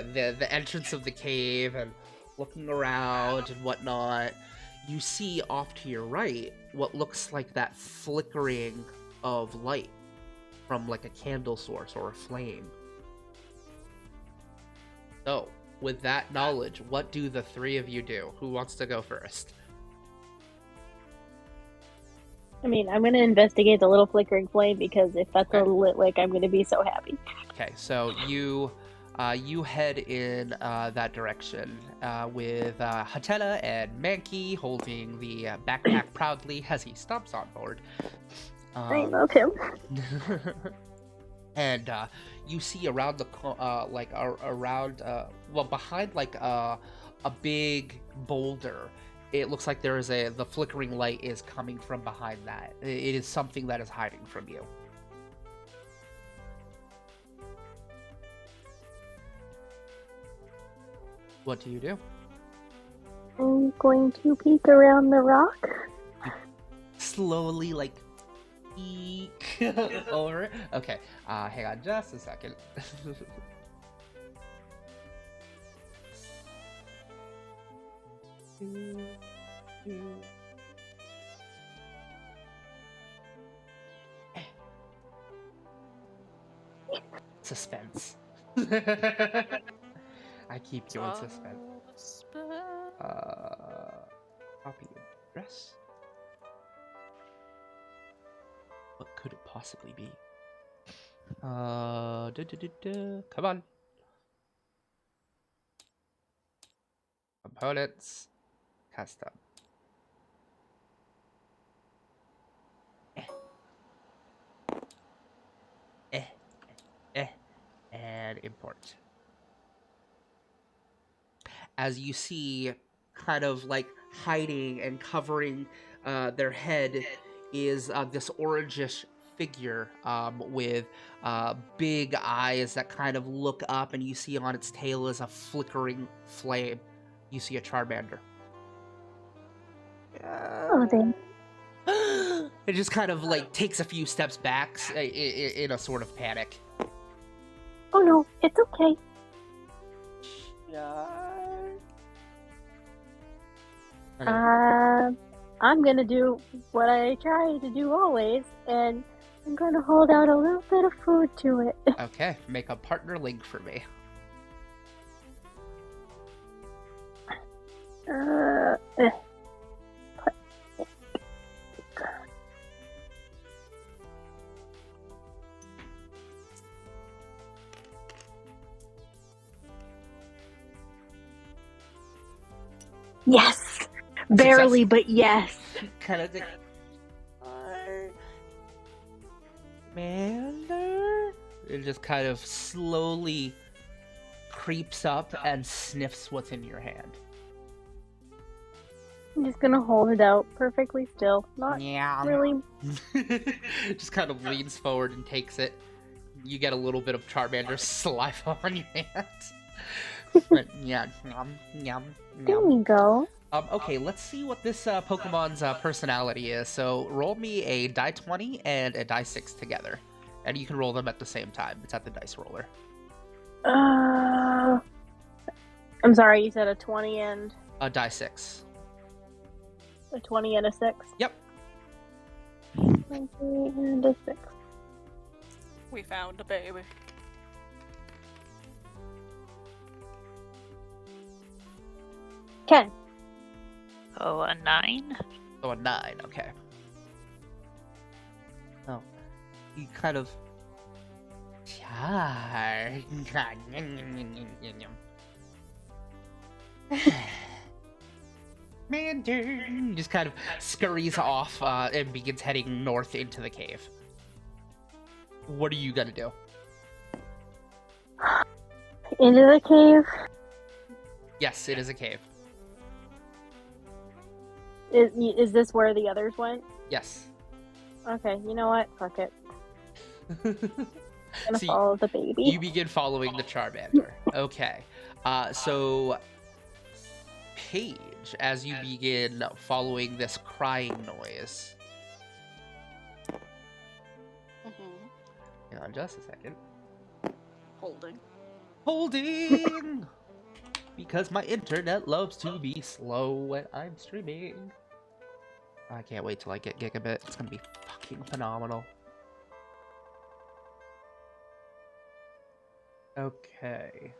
entrance of the cave and looking around and whatnot, you see off to your right what looks like that flickering of light from like a candle source or a flame. So, with that knowledge, what do the 3 of you do? Who wants to go first? I mean, I'm gonna investigate the little flickering flame because if that's a Okay. lit wick, I'm gonna be so happy. Okay, so you head in that direction with Hatena and Mankey holding the backpack proudly as he stomps on board. I love him. And you see around the behind like a big boulder. It looks like the flickering light is coming from behind that. It is something that is hiding from you. What do you do? I'm going to peek around the rock. Slowly, like, peek over. Okay, hang on just a second. Suspense. I keep you in suspense. Copy address. What could it possibly be? Come on. Components. Custom. And import. As you see, kind of like hiding and covering their head is this orangish figure with big eyes that kind of look up, and you see on its tail is a flickering flame. You see a Charmander. Oh, dang. It just kind of like takes a few steps back in a sort of panic. Oh no, it's okay. I'm gonna do what I try to do always, and I'm gonna hold out a little bit of food to it. Okay, make a partner link for me. Yes! Barely, Success. but yes. Kind of thing. Mander? It just kind of slowly creeps up and sniffs what's in your hand. I'm just gonna hold it out perfectly still. Not really. Just kind of leans forward and takes it. You get a little bit of Charmander saliva on your hand. But yeah, yum, yum, There yum. you go. Okay, let's see what this Pokemon's personality is. So roll me a die 20 and a die 6 together. And you can roll them at the same time. It's at the dice roller. I'm sorry, you said a 20 and A die 6. a 20 and a 6? Yep. 20 and a 6. We found a baby. Ken. Oh, a 9? Oh, a 9, okay. Oh. You kind of... Mander just kind of scurries off and begins heading north into the cave. What are you gonna do? Into the cave. Yes, it is a cave. Is this where the others went? Yes. Okay, you know what? Fuck it. I'm gonna So follow the baby. you begin following the Charmander. Okay. So Paige, as you begin following this crying noise. Hang on just a second. Holding. Holding! Because my internet loves to be slow when I'm streaming. I can't wait till I get gigabit. It's gonna be fucking phenomenal. Okay.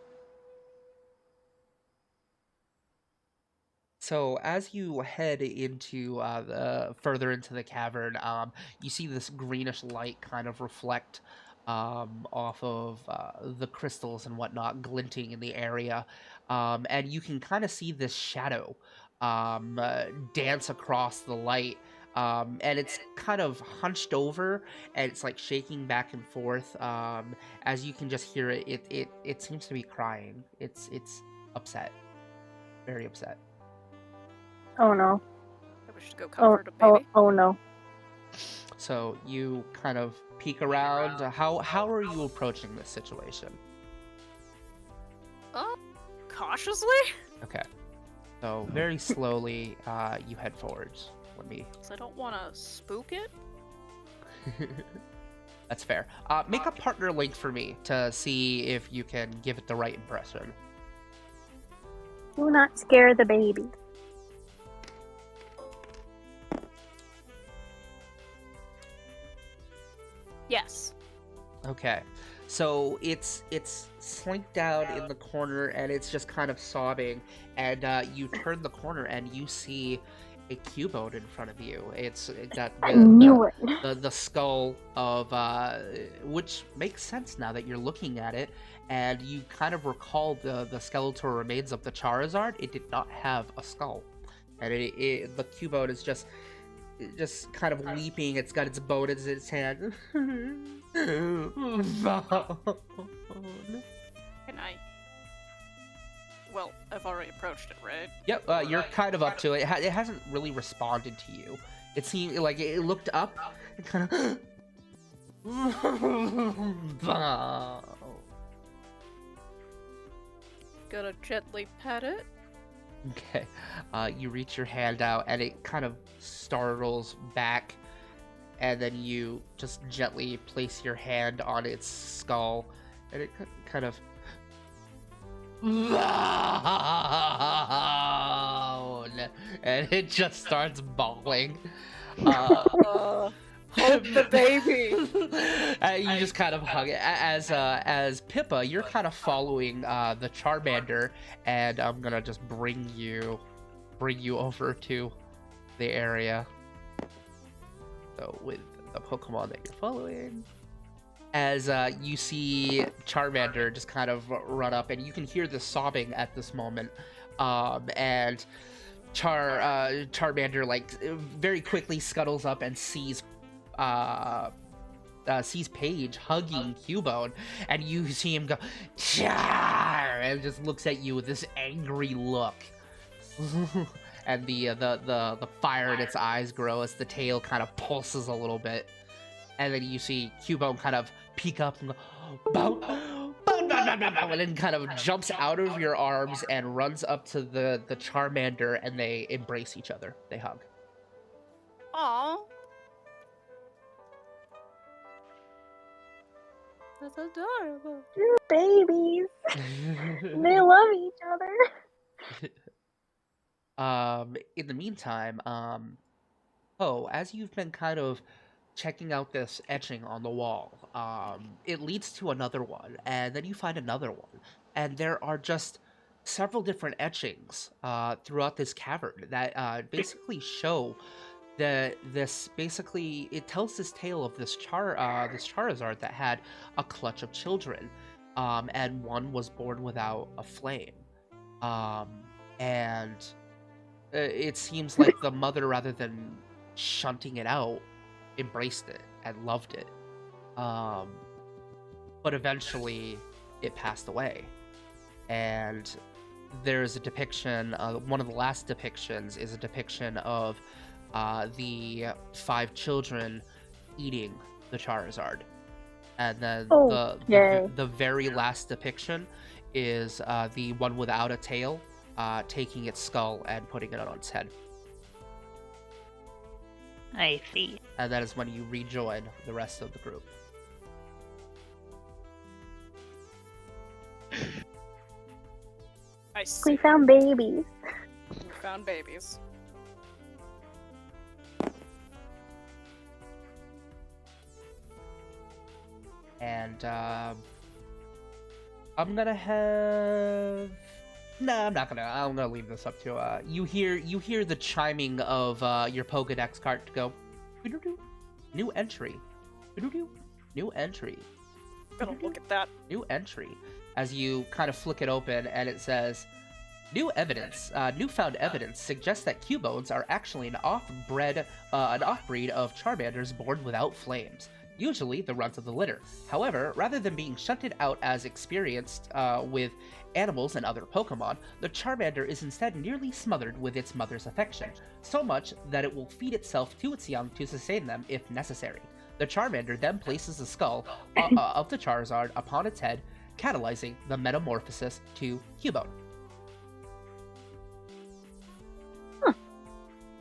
So as you head into further into the cavern, you see this greenish light kind of reflect off of the crystals and whatnot, glinting in the area, and you can kind of see this shadow dance across the light And it's kind of hunched over, and it's like shaking back and forth. As you can just hear it, it seems to be crying. It's upset, very upset. Oh no. I wish to go Oh, comfort a oh, baby. oh no. So you kind of peek around. How are you approaching this situation? Cautiously? Okay. So very slowly, you head forwards. Let me. 'Cause I don't want to spook it. That's fair. Make a partner link for me to see if you can give it the right impression. Do not scare the baby. Yes. Okay. So it's slinked down in the corner, and it's just kind of sobbing. And you turn the corner, and you see a cubone in front of you. It's got I knew it. the skull of which makes sense now that you're looking at it, and you kind of recall the skeletal remains of the Charizard. It did not have a skull, and the cubone is just kind of weeping. It's got its bone in its hand. Can I? Well, I've already approached it, right? Yep, you're kind of up to it. It hasn't really responded to you. It seemed like it looked up and kind of. Gonna gently pet it. Okay, you reach your hand out, and it kind of startles back, and then you just gently place your hand on its skull, and it kind of. And it just starts bawling. Hold the baby. You just kind of hug it. As Pippa, you're kind of following the Charmander, and I'm gonna just bring you over to the area. So with the Pokemon that you're following, as you see Charmander just kind of run up, and you can hear the sobbing at this moment, and Charmander like very quickly scuttles up and sees Paige hugging Cubone, and you see him go Char, and just looks at you with this angry look. And the fire in its eyes grow as the tail kind of pulses a little bit, and then you see Cubone kind of peek up and go bow, bow, bow, bow, bow, bow, and then kind of jumps out of your arms and runs up to the Charmander, and they embrace each other. They hug. Aww. That's adorable. They're babies. They love each other. In the meantime, as you've been kind of checking out this etching on the wall, it leads to another one, and then you find another one, and there are just several different etchings throughout this cavern that basically show that it tells this tale of this Charizard that had a clutch of children, and one was born without a flame, and it seems like the mother, rather than shunting it out, embraced it and loved it, but eventually it passed away. And there's a depiction, one of the last depictions is a depiction of the 5 children eating the Charizard, and then the very last depiction is the one without a tail taking its skull and putting it on its head. I see. And that is when you rejoin the rest of the group. I see. We found babies. We found babies. And I'm gonna have. No, I'm not gonna. I'm gonna leave this up to you. Hear the chiming of your Pokédex cart to go. New entry. New entry. Gotta look at that. New entry. As you kind of flick it open, and it says, Newfound evidence suggests that Cubones are actually an offbreed of Charmanders born without flames, usually the runt of the litter. However, rather than being shunted out as experienced with animals and other Pokemon, the Charmander is instead nearly smothered with its mother's affection, so much that it will feed itself to its young to sustain them if necessary. The Charmander then places the skull of the Charizard upon its head, catalyzing the metamorphosis to Cubone. I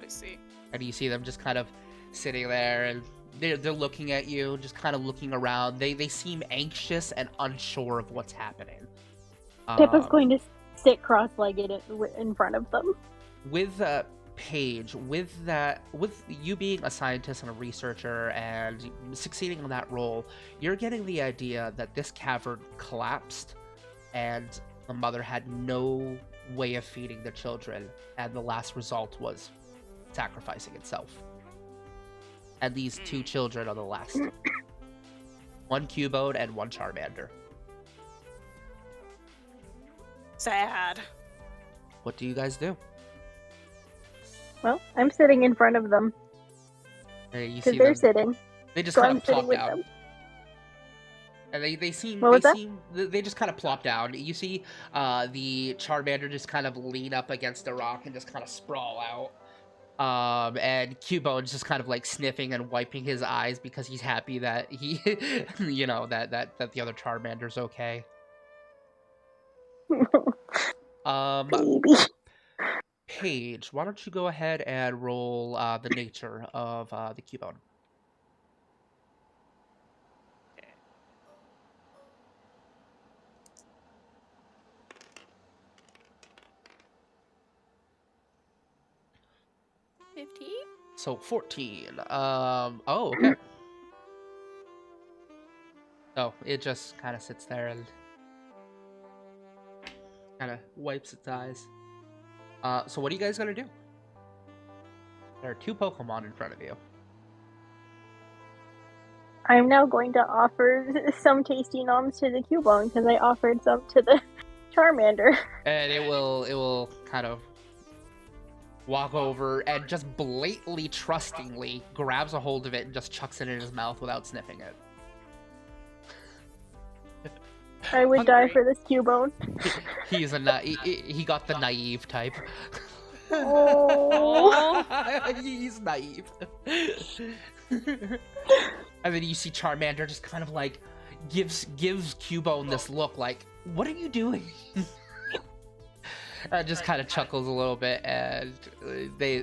see. And you see them just kind of sitting there, and they're looking at you, just kind of looking around. They seem anxious and unsure of what's happening. Pippa's going to sit cross-legged in front of them. With Paige, with you being a scientist and a researcher and succeeding in that role, you're getting the idea that this cavern collapsed and the mother had no way of feeding the children, and the last result was sacrificing itself. And these two children are the last. One Cubone and one Charmander. Sad. What do you guys do? Well, I'm sitting in front of them You because see they're them, sitting. they just So kind I'm of sitting plop with down. them. And they just kind of plop down. You see the Charmander just kind of lean up against a rock and just kind of sprawl out. And Cubone's just kind of like sniffing and wiping his eyes because he's happy that he, that the other Charmander's okay. Baby. Paige, why don't you go ahead and roll the nature of the Cubone? So 14. Oh, okay. So it just kind of sits there and kind of wipes its eyes. So what are you guys gonna do? There are two Pokemon in front of you. I'm now going to offer some tasty noms to the Cubone because I offered some to the Charmander. And it will kind of walk over and just blatantly, trustingly grabs a hold of it and just chucks it in his mouth without sniffing it. I would die Hungry. for this Cubone. He's he got the naive type. Oh. He's naive. And then you see Charmander just kind of like gives Cubone this look like, what are you doing? Just kind of chuckles a little bit, and they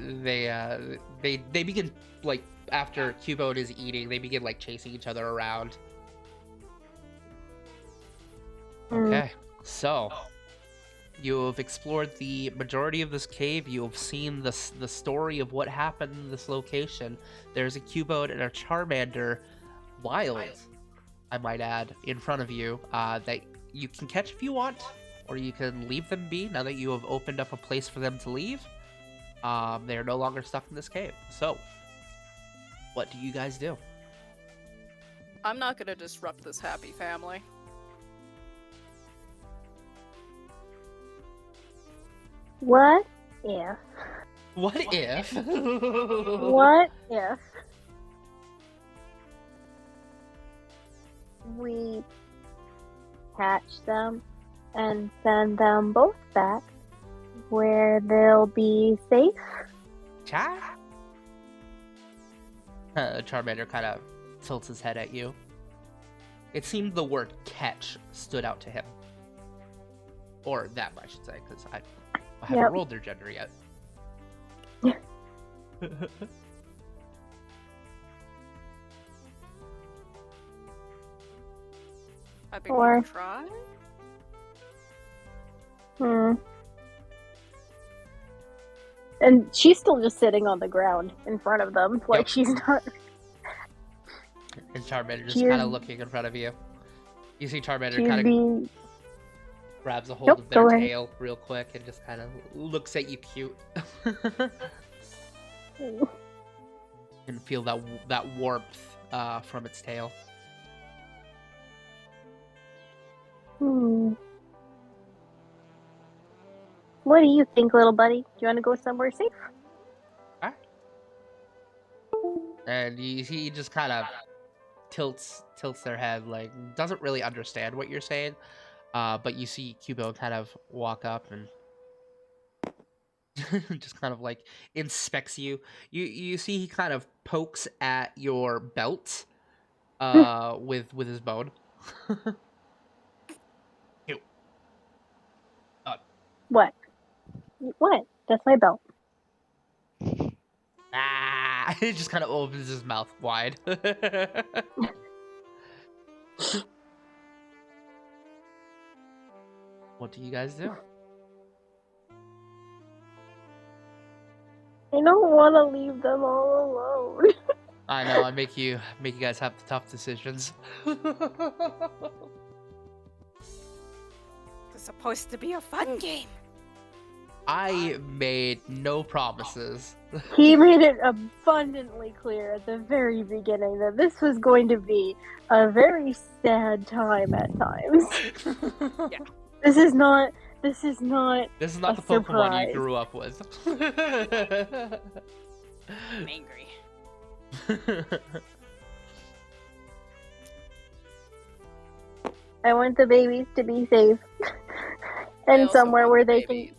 begin, like, after Cubone is eating, they begin like chasing each other around. Okay, so you have explored the majority of this cave. You have seen the story of what happened in this location. There's a Cubone and a Charmander, wild, I might add, in front of you that you can catch if you want, or you can leave them be now that you have opened up a place for them to leave. They are no longer stuck in this cave. So, what do you guys do? I'm not gonna disrupt this happy family. What if? What if? What if we catch them and send them both back where they'll be safe? Cha? Charmander kind of tilts his head at you. It seemed the word catch stood out to him. Or them, I should say, because I haven't rolled their gender yet. I think Or- we can try. And she's still just sitting on the ground in front of them, like she's not. And Charmander just She kind of is- looking in front of you. You see Charmander She's kind of being. grabs a hold Nope, of their go ahead. tail real quick and just kind of looks at you cute. And feel that warmth from its tail. What do you think, little buddy? Do you want to go somewhere safe? And he just kind of tilts their head, like doesn't really understand what you're saying. But you see Cubo kind of walk up and just kind of like inspects you. You see he kind of pokes at your belt with his bone. Ew. What? What? That's my belt. Ah! He just kind of opens his mouth wide. What do you guys do? I don't want to leave them all alone. I know, I make you guys have the tough decisions. It's supposed to be a fun game. I made no promises. He made it abundantly clear at the very beginning that this was going to be a very sad time at times. Yeah. This is not This is not This is not a the Pokemon surprise. you grew up with. I'm angry. I want the babies to be safe. I And also somewhere want where the they babies can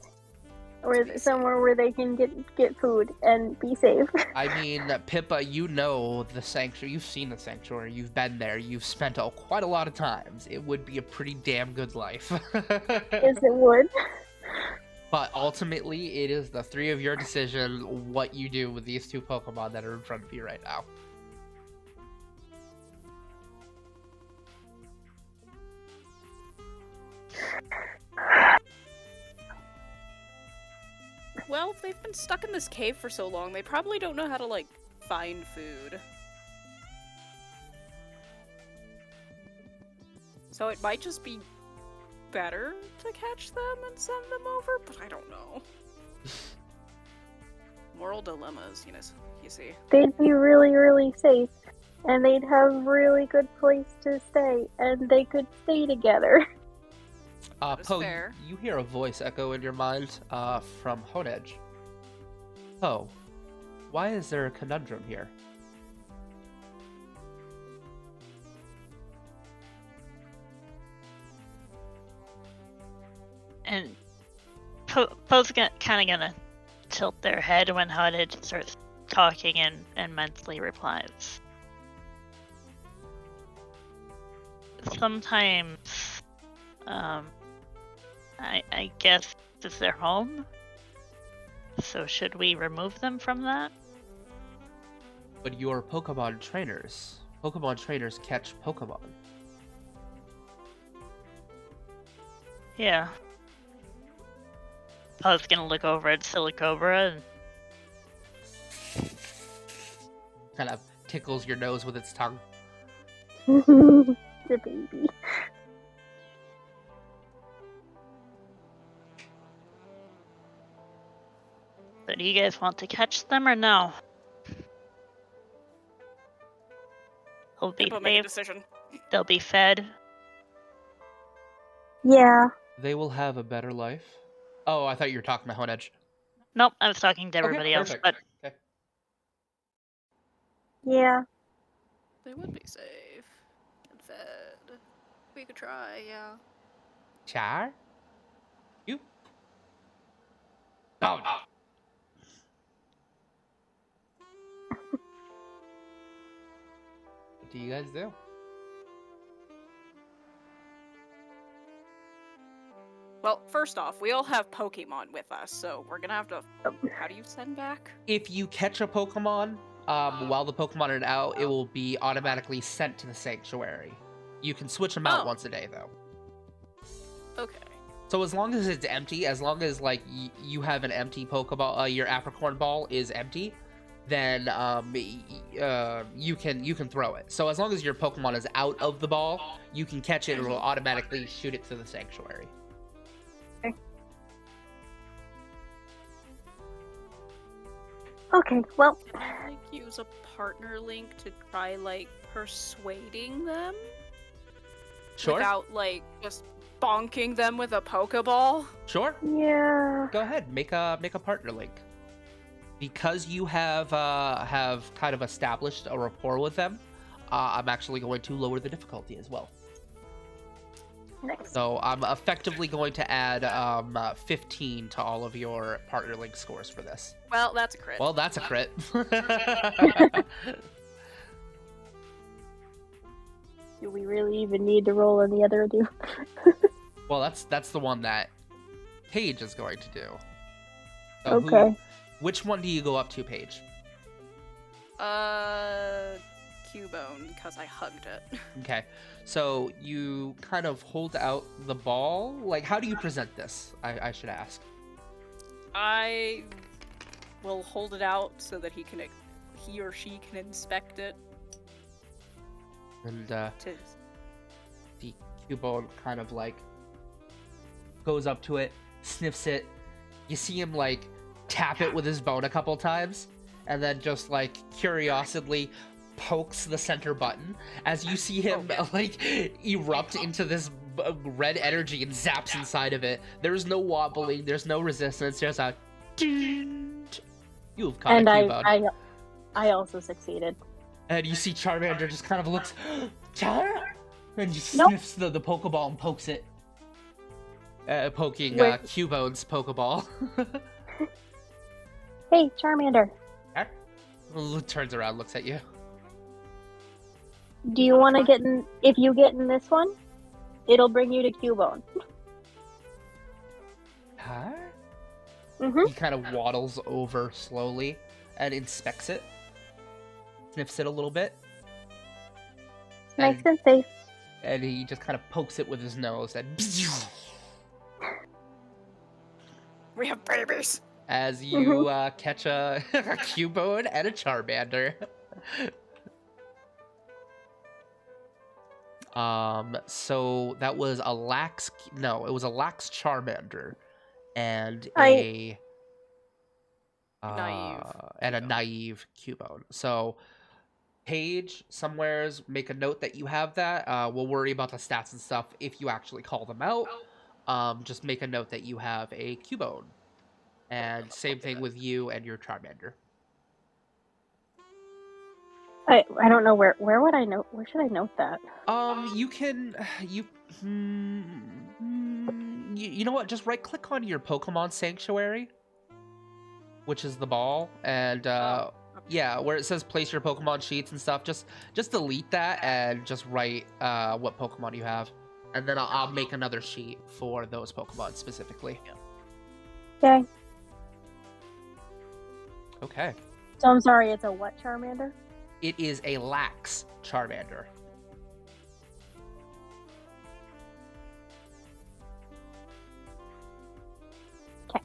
somewhere where they can get food and be safe. I mean, Pippa, you know the sanctuary. You've seen the sanctuary. You've been there. You've spent quite a lot of times. It would be a pretty damn good life. Yes, it would. But ultimately, it is the three of your decision what you do with these two Pokemon that are in front of you right now. Well, if they've been stuck in this cave for so long, they probably don't know how to, like, find food. So it might just be better to catch them and send them over, but I don't know. Moral dilemmas, you see. They'd be really, really safe. And they'd have really good place to stay. And they could stay together. That is Poe, fair. you hear a voice echo in your mind from Honedge. Poe, why is there a conundrum here? And Poe's kind of gonna tilt their head when Hooded starts talking and mentally replies. Sometimes, I guess this is their home. So should we remove them from that? But you're Pokemon trainers. Pokemon trainers catch Pokemon. Yeah. Poe's gonna look over at Silicobra and Kind of tickles your nose with its tongue. The baby. so do you guys want to catch them or no? They'll be Pippa, make a safe. decision. They'll be fed. Yeah. They will have a better life. Oh, I thought you were talking to Honedge. Nope, I was talking to everybody else, perfect. but Okay. Yeah. They would be safe and fed. We could try, yeah. Char? You? Oh, no. What do you guys do? Well, first off, we all have Pokemon with us, so we're gonna have to. How do you send back? If you catch a Pokemon, while the Pokemon are out, it will be automatically sent to the sanctuary. You can switch them out Oh. once a day, though. Okay. So as long as it's empty, as long as like you have an empty Pokeball, your Apricorn ball is empty, then you can throw it. So as long as your Pokemon is out of the ball, you can catch it and it will automatically shoot it to the sanctuary. Okay, well, Can I, like, use a partner link to try, like, persuading them? Sure. Without, like, just bonking them with a Pokeball? Sure. Yeah. Go ahead. Make a partner link. Because you have kind of established a rapport with them, I'm actually going to lower the difficulty as well. Nice. So I'm effectively going to add 15 to all of your partner link scores for this. Well, that's a crit. Well, that's a crit. Do we really even need to roll on the other two? Well, that's the one that Paige is going to do. So Okay. which one do you go up to, Paige? Cubone, because I hugged it. Okay, so you kind of hold out the ball. Like, how do you present this? I should ask. I will hold it out so that he or she can inspect it. And To... the Cubone kind of like goes up to it, sniffs it. You see him like tap it with his bone a couple times, and then just like curiously pokes the center button as you see him like erupt into this red energy and zaps inside of it. There's no wobbling, there's no resistance, there's a you've caught And a Cubone. I also succeeded. And you see Charmander just kind of looks Char, and just Nope. sniffs the Pokeball and pokes it. Poking Wait. Cubone's Pokeball. Hey, Charmander, Turns around, looks at you. do you want to get in? If you get in this one, it'll bring you to Cubone. Huh? Mm-hmm. He kind of waddles over slowly and inspects it. Sniffs it a little bit. Nice and safe. And he just kind of pokes it with his nose and We have babies! as you catch a Cubone and a Charmander. So that was a Lax... No, it was a Lax Charmander. And a naive Cubone. So, Paige, somewheres, make a note that you have that. We'll worry about the stats and stuff if you actually call them out. Just make a note that you have a Cubone. And same thing with you and your Charmander. I don't know where would I note? Where should I note that? You can you know what? Just right click on your Pokemon Sanctuary, which is the ball, and yeah, where it says place your Pokemon sheets and stuff. Just delete that and just write what Pokemon you have, and then I'll make another sheet for those Pokemon specifically. Okay. Okay. So I'm sorry, it's a what Charmander? It is a Lax Charmander. Okay.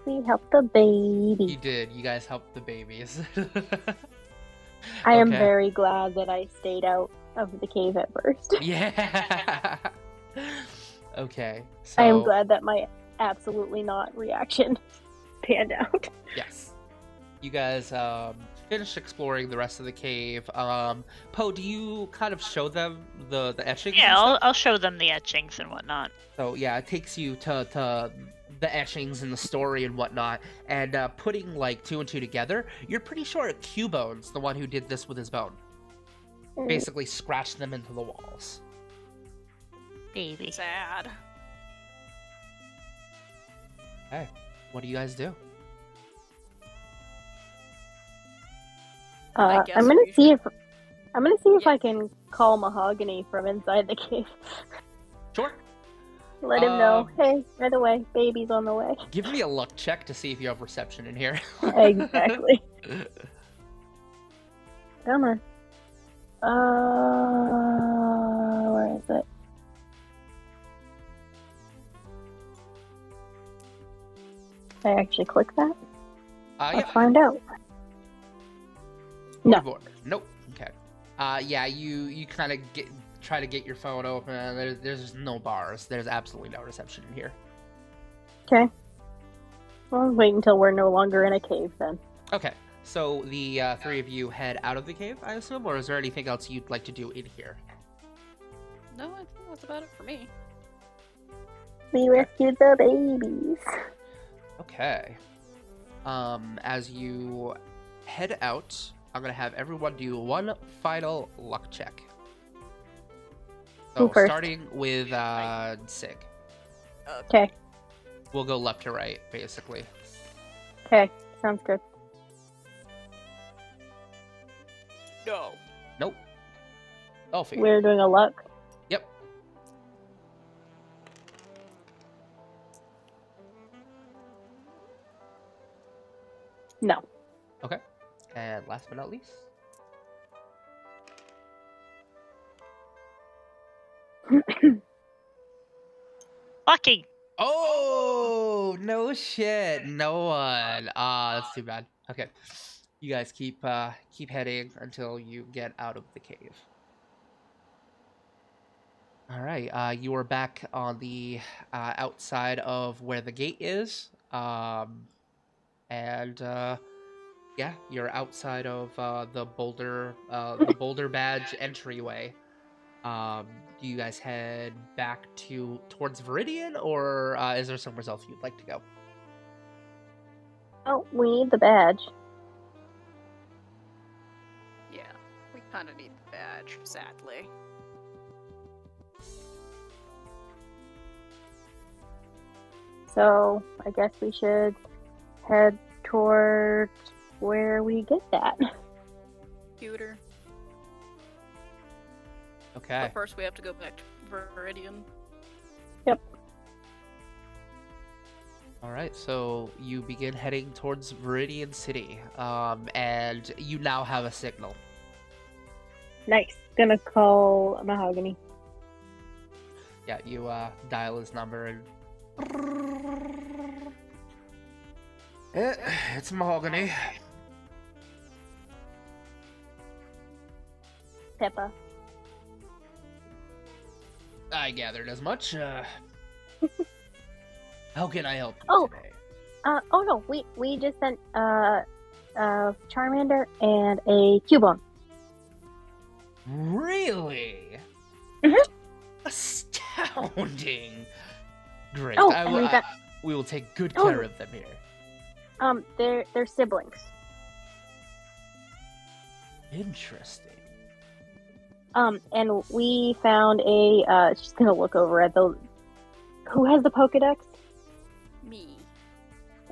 We helped the baby. You did. You guys helped the babies. I am Okay. very glad that I stayed out of the cave at first. Yeah. Okay. So, I am glad that my absolutely not reaction panned out. Yes. You guys finished exploring the rest of the cave. Poe, do you kind of show them the etchings? Yeah, and stuff? I'll show them the etchings and whatnot. So yeah, it takes you to the etchings and the story and whatnot, and putting like two and two together, you're pretty sure Cubone's the one who did this with his bone. Basically scratched them into the walls. Baby. Sad. Hey, what do you guys do? I guess I'm gonna we see if Yeah. I can call Mahogany from inside the cave. Sure. Let him know. Hey, by the way, baby's on the way. Give me a luck check to see if you have reception in here. Exactly. Come on. Where is it? Did I actually click that? Yeah. Let's find out. Point No. of order. Nope. Okay. Yeah, you kind of try to get your phone open. There's just no bars. There's absolutely no reception in here. Okay. Well, wait until we're no longer in a cave then. Okay. So the three of you head out of the cave, I assume, or is there anything else you'd like to do in here? No, I think that's about it for me. We rescued the babies. Okay. As you head out, I'm gonna have everyone do one final luck check. Who So first? starting with Sig. Okay. We'll go left to right, basically. Okay. Sounds good. No. Nope. Elfie. We're doing a luck. Yep. No. Okay. And last but not least. Lucky. Oh, no shit. No one. That's too bad. Okay. You guys keep heading until you get out of the cave. All right. You are back on the outside of where the gate is. And yeah, you're outside of the Boulder Badge entryway. Do you guys head back towards Viridian, or is there somewhere else you'd like to go? Oh, we need the badge. Yeah, we kind of need the badge, sadly. So I guess we should head towards where we get that. Computer. Okay. But first we have to go back to Viridian. All right. So you begin heading towards Viridian City, and you now have a signal. Nice. Gonna call Mahogany. Yeah, you dial his number and. It's Mahogany. Pippa. I gathered as much. How can I help you Oh. today? Oh no, we just sent Charmander and a Cubone. Really? Mhm. Astounding. Great. Oh, I and will- we got we will take good Oh. care of them here. they're siblings. Interesting. And we found a she's gonna look over at the who has the Pokédex? Me.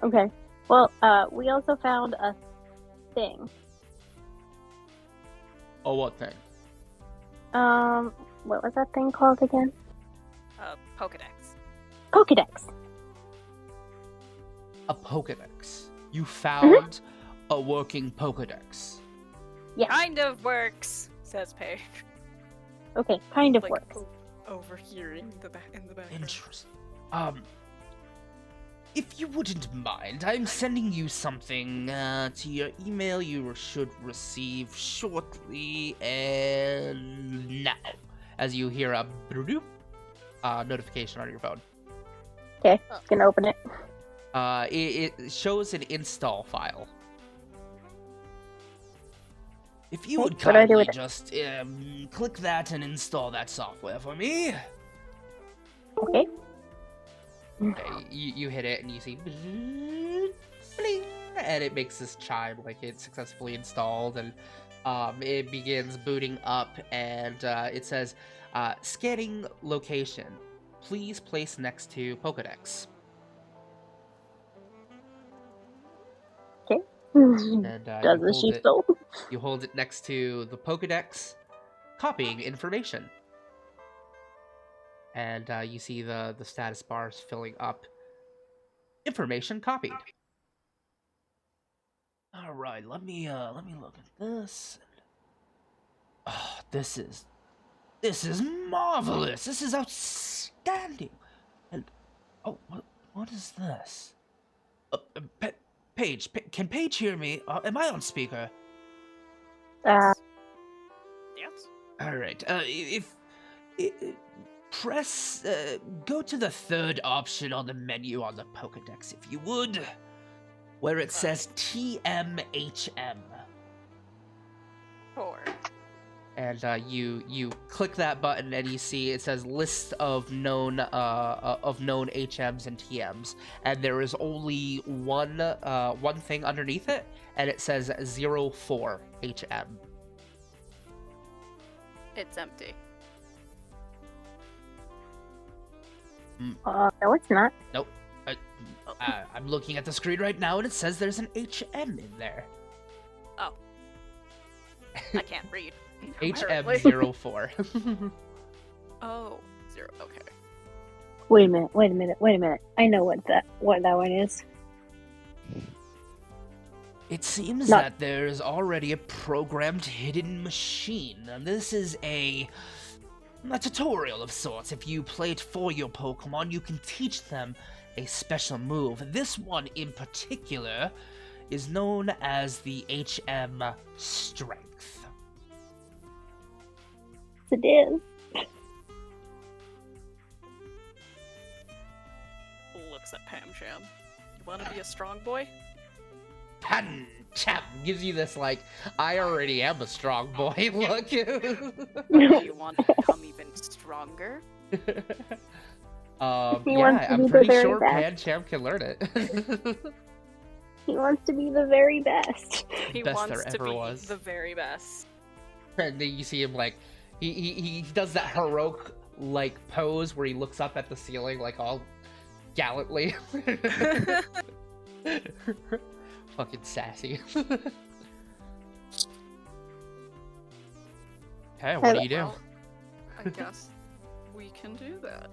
Okay. Well, we also found a thing. Oh, what thing? What was that thing called again? Pokedex. Pokédex. A Pokedex. You found a working Pokedex. Yeah. Kind of works, says Paige. Okay, kind of Like, works. Overhearing in the background. Interesting. If you wouldn't mind, I'm sending you something to your email you should receive shortly and now. As you hear a bloop notification on your phone. Okay, gonna open it. It shows an install file. If you Okay, would what do I do kindly with it? just click that and install that software for me. Okay. Okay, you hit it and you see bling, and it makes this chime like it's successfully installed, and it begins booting up, and it says scanning location. Please place next to Pokedex. And Does as she's told. you hold it next to the Pokedex, copying information. And you see the status bars filling up. Information copied. All right, let me look at this. Oh, this is marvelous. This is outstanding. And oh, what is this? Paige, can Paige hear me? Am I on speaker? Uh, Yes. All right. If press, go to the third option on the menu on the Pokedex, if you would, where it says TMHM. Four. and you click that button, and you see it says list of known HMs and TMs, and there is only one thing underneath it, and it says 04 HM. It's empty. No, it's not. Nope. I'm looking at the screen right now, and it says there's an HM in there. Oh. I can't read. HM04. Oh, 0. Okay. Wait a minute. I know what that one is. It seems No. that there's already a programmed hidden machine, and this is a tutorial of sorts. If you play it for your Pokemon, you can teach them a special move. This one in particular is known as the HM Strength. It is. Looks at Pam Jam. You want to be a strong boy? Chap gives you this like, I already am a strong boy look. Do you want to become even stronger? He wants to I'm be the pretty very sure best. Pancham can learn it. He wants to be the very best. He Best wants there to ever be was. the very best. And then you see him like, he does that heroic like pose where he looks up at the ceiling like all gallantly. Fucking sassy. Okay, what do you do? Well, I guess we can do that.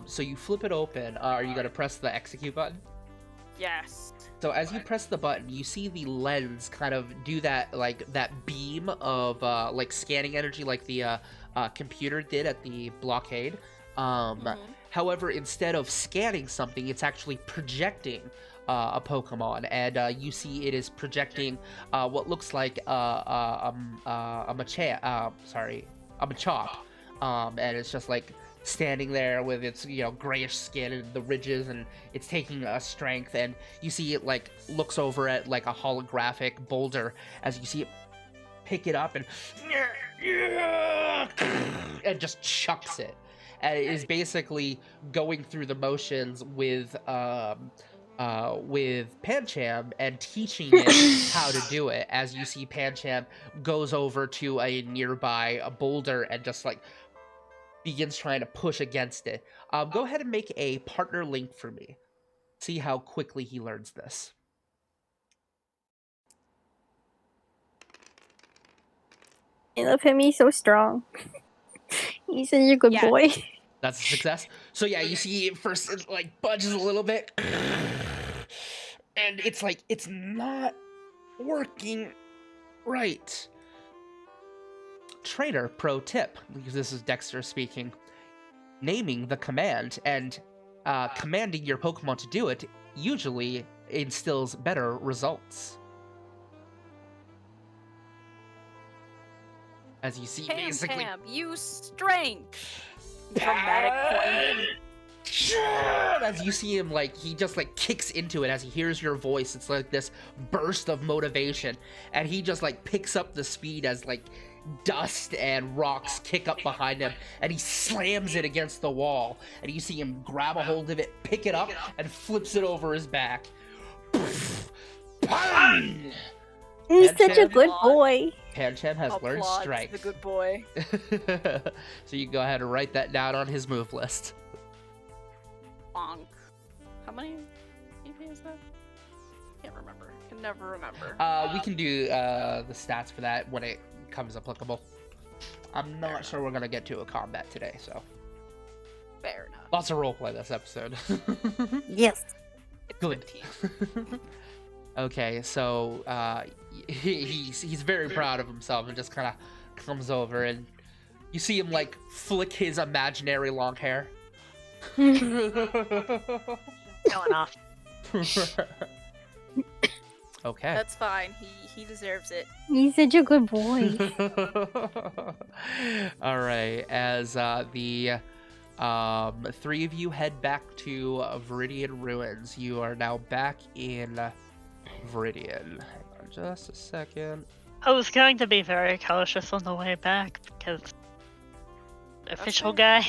So you flip it open. Are you gonna press the execute button? Yes. So as you press the button, you see the lens kind of do that, like that beam of like scanning energy, like the computer did at the blockade. However, instead of scanning something, it's actually projecting a Pokemon, and you see it is projecting what looks like a Machop, and it's just like standing there with its grayish skin and the ridges, and it's taking a strength, and you see it like looks over at like a holographic boulder as you see it pick it up and just chucks it, and it is basically going through the motions with Pancham and teaching it how to do it, as you see Pancham goes over to a nearby boulder and just like begins trying to push against it. Go ahead and make a partner link for me. See how quickly he learns this. I love him. He's so strong. He's such a good Yeah. boy. That's a success. So yeah, you see it first it like budges a little bit, and it's like it's not working right. Trainer pro tip, because this is Dexter speaking. Naming the command and commanding your Pokemon to do it usually instills better results. As you see, basically, Pam, use strength. Dramatic point. as you see him, like he just like kicks into it as he hears your voice. It's like this burst of motivation, and he just like picks up the speed as like dust and rocks kick up behind him, and he slams it against the wall, and you see him grab a hold of it, pick it up, and flips it over his back. Bang! He's such a Pancham? good boy. Pancham has learned Applaud to strength. the good boy. So you can go ahead and write that down on his move list. Bonk. How many EP is that? Can't remember. Can never remember. We can do the stats for that when it comes applicable. I'm not sure we're gonna get to a combat today, so Fair enough. lots of roleplay this episode. Yes. It's Good. 15. Okay, so he's very proud of himself and just kind of comes over, and you see him like flick his imaginary long hair. Going off. Okay. That's fine. He deserves it. He's such a good boy. All right, as the three of you head back to Viridian Ruins. You are now back in Viridian. Hang on just a second. I was going to be very cautious on the way back because official guy.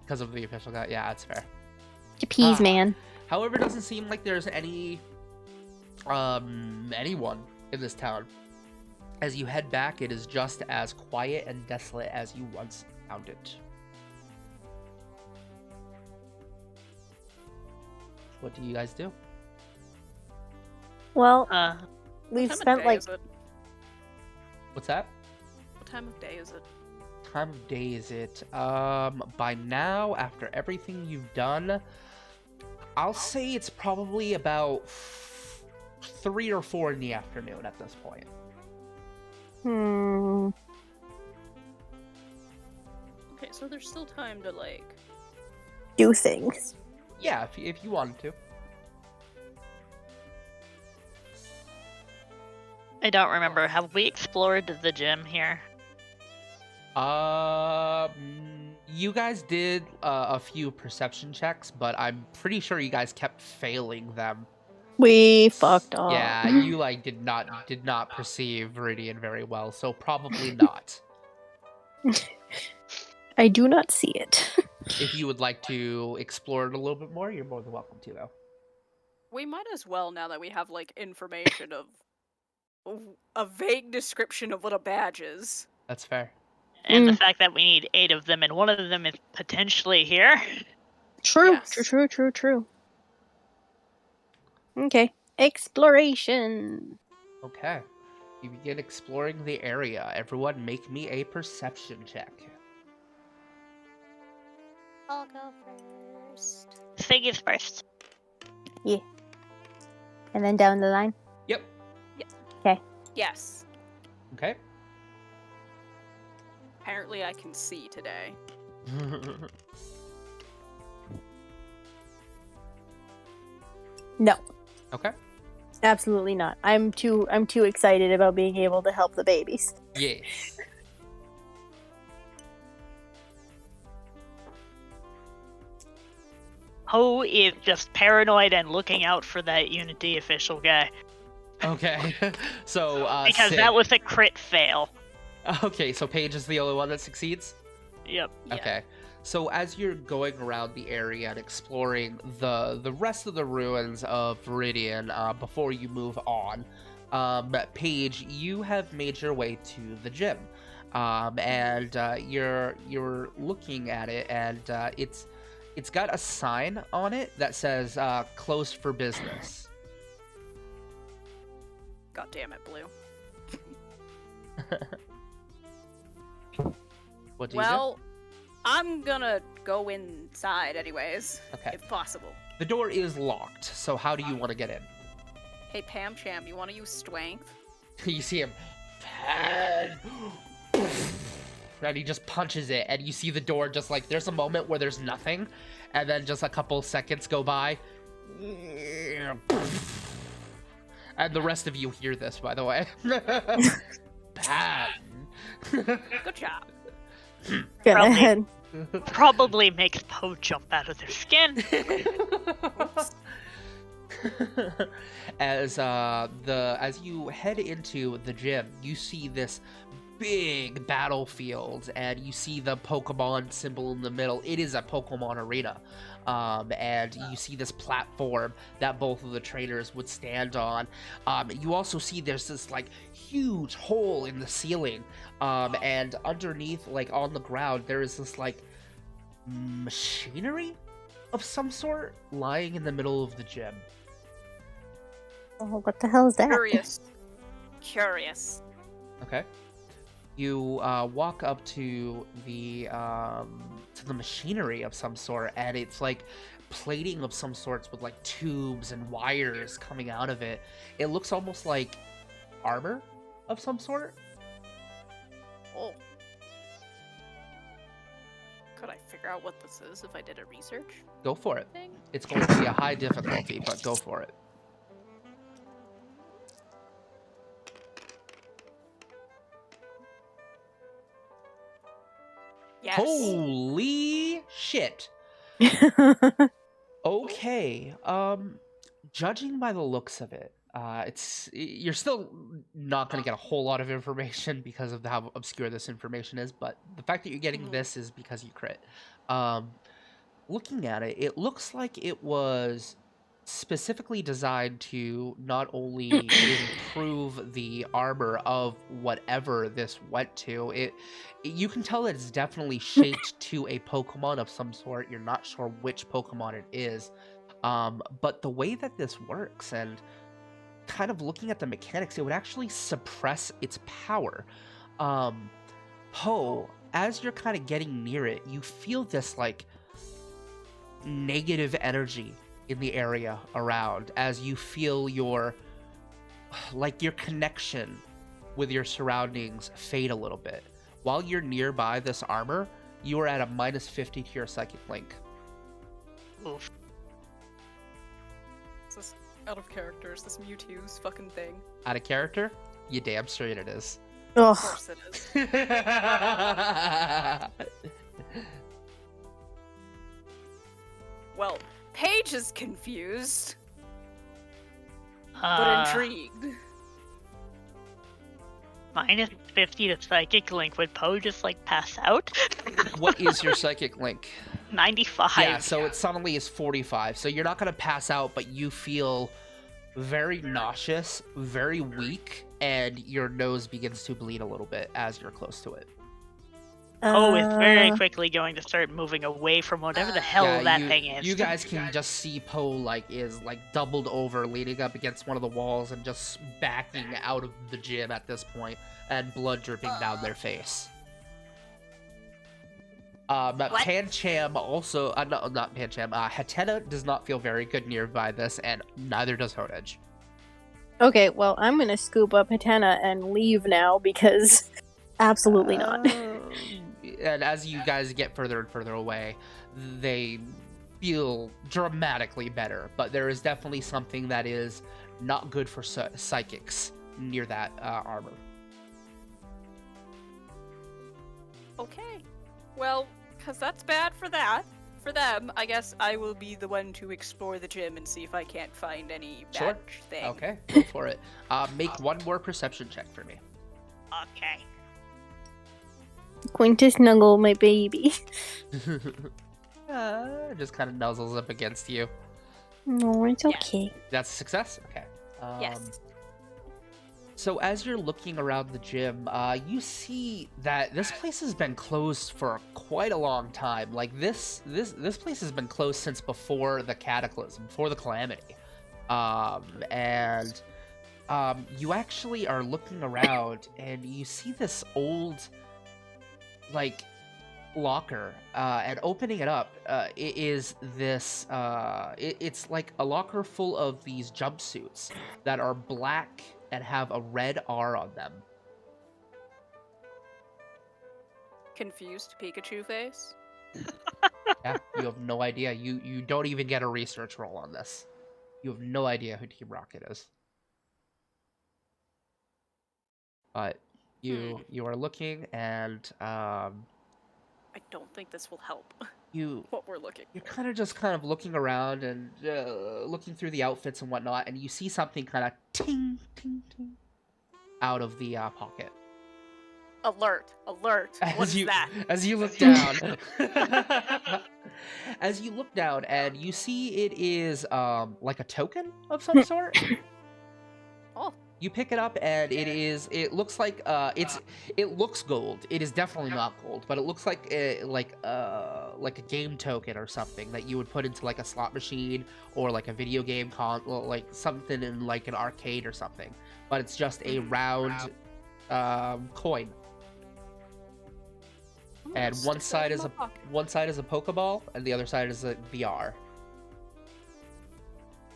Because of the official guy. Yeah, that's fair. Peas, man. However, it doesn't seem like there's anyone in this town. As you head back, it is just as quiet and desolate as you once found it. What do you guys do? Well, What we've time of spent day like is it? What's that? What time of day is it? Time of day is it? By now, after everything you've done, I'll say it's probably about 3 or 4 in the afternoon at this point. Okay, so there's still time to like. do things. Yeah, if you wanted to. I don't remember. Have we explored the gym here? You guys did a few perception checks, but I'm pretty sure you guys kept failing them. We fucked up. Yeah, you like did not perceive Viridian very well, so probably not. I do not see it. If you would like to explore it a little bit more, you're more than welcome to, though. We might as well now that we have like information of a vague description of what a badge is. That's fair. And the fact that we need 8 of them and one of them is potentially here. True, Yes. true. Okay. Exploration. Okay. You begin exploring the area. Everyone make me a perception check. I'll go first. Fig is first. Yeah. And then down the line. Yep. Yes. Okay. Apparently, I can see today. No. Okay. Absolutely not. I'm too excited about being able to help the babies. Yes. Ho is just paranoid and looking out for that Unity official guy. Okay. So, Because Sid. that was a crit fail. Okay, so Paige is the only one that succeeds? Yep. Yeah. Okay. So as you're going around the area and exploring the rest of the ruins of Viridian before you move on, Paige, you have made your way to the gym, and you're looking at it, and it's got a sign on it that says "closed for business." God damn it, Blue. What do you do? Well, I'm gonna go inside anyways, Okay. if possible. The door is locked, so how do you want to get in? Hey, Pam Cham, you want to use strength? You see him, and he just punches it, and you see the door just like, there's a moment where there's nothing, and then just a couple seconds go by, and the rest of you hear this, by the way. Bad. Good job. Go Probably. ahead. Probably makes Poe jump out of their skin. As you head into the gym, you see this big battlefield, and you see the Pokemon symbol in the middle. It is a Pokemon arena, and you see this platform that both of the trainers would stand on. You also see there's this like huge hole in the ceiling, and underneath, like on the ground, there is this like machinery of some sort lying in the middle of the gym. Oh, what the hell is that? Curious. Okay. You walk up to the machinery of some sort, and it's like plating of some sorts with like tubes and wires coming out of it. It looks almost like armor of some sort. Oh. Could I figure out what this is if I did a research Go for it. thing? It's going to be a high difficulty, but go for it. Yes. Holy shit. Okay. Judging by the looks of it, you're still not going to get a whole lot of information because of how obscure this information is, but the fact that you're getting this is because you crit. Looking at it, it looks like it was specifically designed to not only improve the armor of whatever this went to, you can tell that it's definitely shaped to a Pokemon of some sort. You're not sure which Pokemon it is, but the way that this works and kind of looking at the mechanics, it would actually suppress its power. Poe, as you're kind of getting near it, you feel this like negative energy in the area around as you feel your connection with your surroundings fade a little bit. While you're nearby this armor, you are at a -50 to your psychic link. Oof. Is this out of character? Is this Mewtwo's fucking thing? Out of character? You damn straight it is. Of Ugh. course it is. Well, Paige is confused, but intrigued. -50 to psychic link. Would Poe just like pass out? What is your psychic link? 95. Yeah, so it suddenly is 45. So you're not going to pass out, but you feel very nauseous, very weak, and your nose begins to bleed a little bit as you're close to it. Poe is very quickly going to start moving away from whatever the hell that thing is. You guys can just see Poe is doubled over, leaning up against one of the walls and just backing out of the gym at this point, and blood dripping down their face. Pancham also, no, not Pancham, Hatena does not feel very good nearby this, and neither does Honedge. Okay, well, I'm gonna scoop up Hatena and leave now because absolutely not. And as you guys get further and further away, they feel dramatically better, but there is definitely something that is not good for psychics near that armor. Okay. Well, because that's bad for that. For them, I guess I will be the one to explore the gym and see if I can't find any bad thing. Okay, go for it. Make one more perception check for me. Okay. Going to snuggle my baby. Just kind of nuzzles up against you. No, it's okay. That's a success? Okay. Yes. So as you're looking around the gym, you see that this place has been closed for quite a long time. Like this place has been closed since before the cataclysm, before the calamity. You actually are looking around and you see this old locker, and opening it up, it is this it's like a locker full of these jumpsuits that are black and have a red R on them. Confused Pikachu face? Yeah, you have no idea. You don't even get a research roll on this. You have no idea who Team Rocket is. But you are looking, and I don't think this will help. What we're looking You're kind of looking around and looking through the outfits and whatnot, and you see something kind of ting, ting, ting out of the pocket. Alert! What is that? As you look down, as you look down, and you see it is like a token of some sort. Oh. You pick it up, and it looks like it looks gold. It is definitely not gold, but it looks like a game token or something that you would put into like a slot machine or like a video game like something in like an arcade or something. But it's just a round coin. And one side is a Pokeball, and the other side is a VR.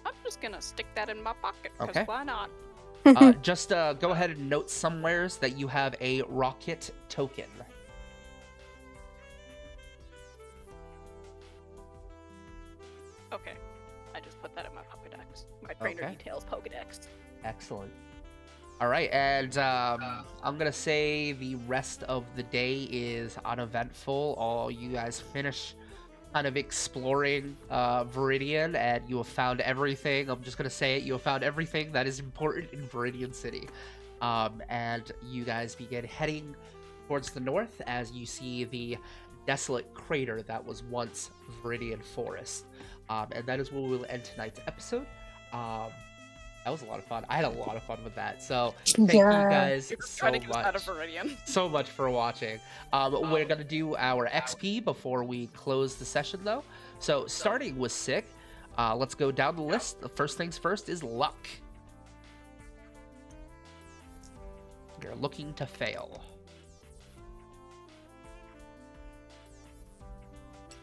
I'm just gonna stick that in my pocket, because Okay. why not? Just go ahead and note somewheres that you have a rocket token. Okay. I just put that in my Pokedex. My trainer Okay. details Pokedex. Excellent. All right, and I'm gonna say the rest of the day is uneventful. All you guys finish kind of exploring Viridian, and you have found everything. I'm just gonna say it. You have found everything that is important in Viridian City, and you guys begin heading towards the north as you see the desolate crater that was once Viridian Forest, and that is where we will end tonight's episode. That was a lot of fun. I had a lot of fun with that. So thank you guys so Trying to get us out of much. Viridian. So much for watching. We're gonna do our XP before we close the session, though. So starting with sick, let's go down the list. The first things first is luck. You're looking to fail.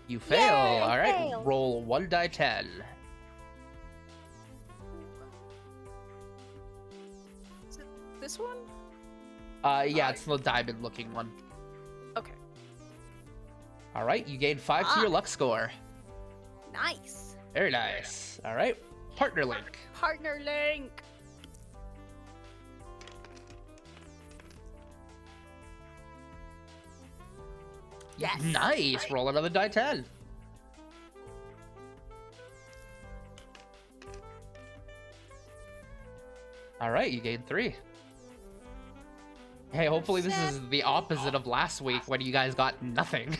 You fail. Yay, All right. failed. Roll 1 die 10. Is it this one? Yeah, it's the diamond-looking one. Okay. All right. You gain 5 to your luck score. Nice. Very nice. All right. Partner link. Partner link. Yes. Nice. Roll another die 10. All right, you gained 3. Hey, hopefully this is the opposite of last week when you guys got nothing.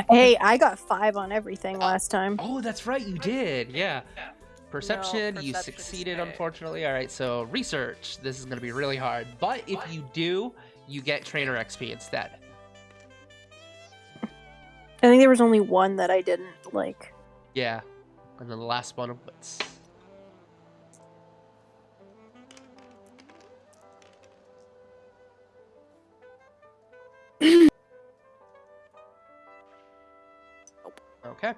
Hey, I got 5 on everything last time. Oh, that's right, you did. Yeah. Perception, you perception's succeeded, failed. unfortunately. All right, so research. This is going to be really hard. But if you do, you get trainer XP instead. I think there was only one that I didn't like. Yeah. And then the last one of wits. Okay.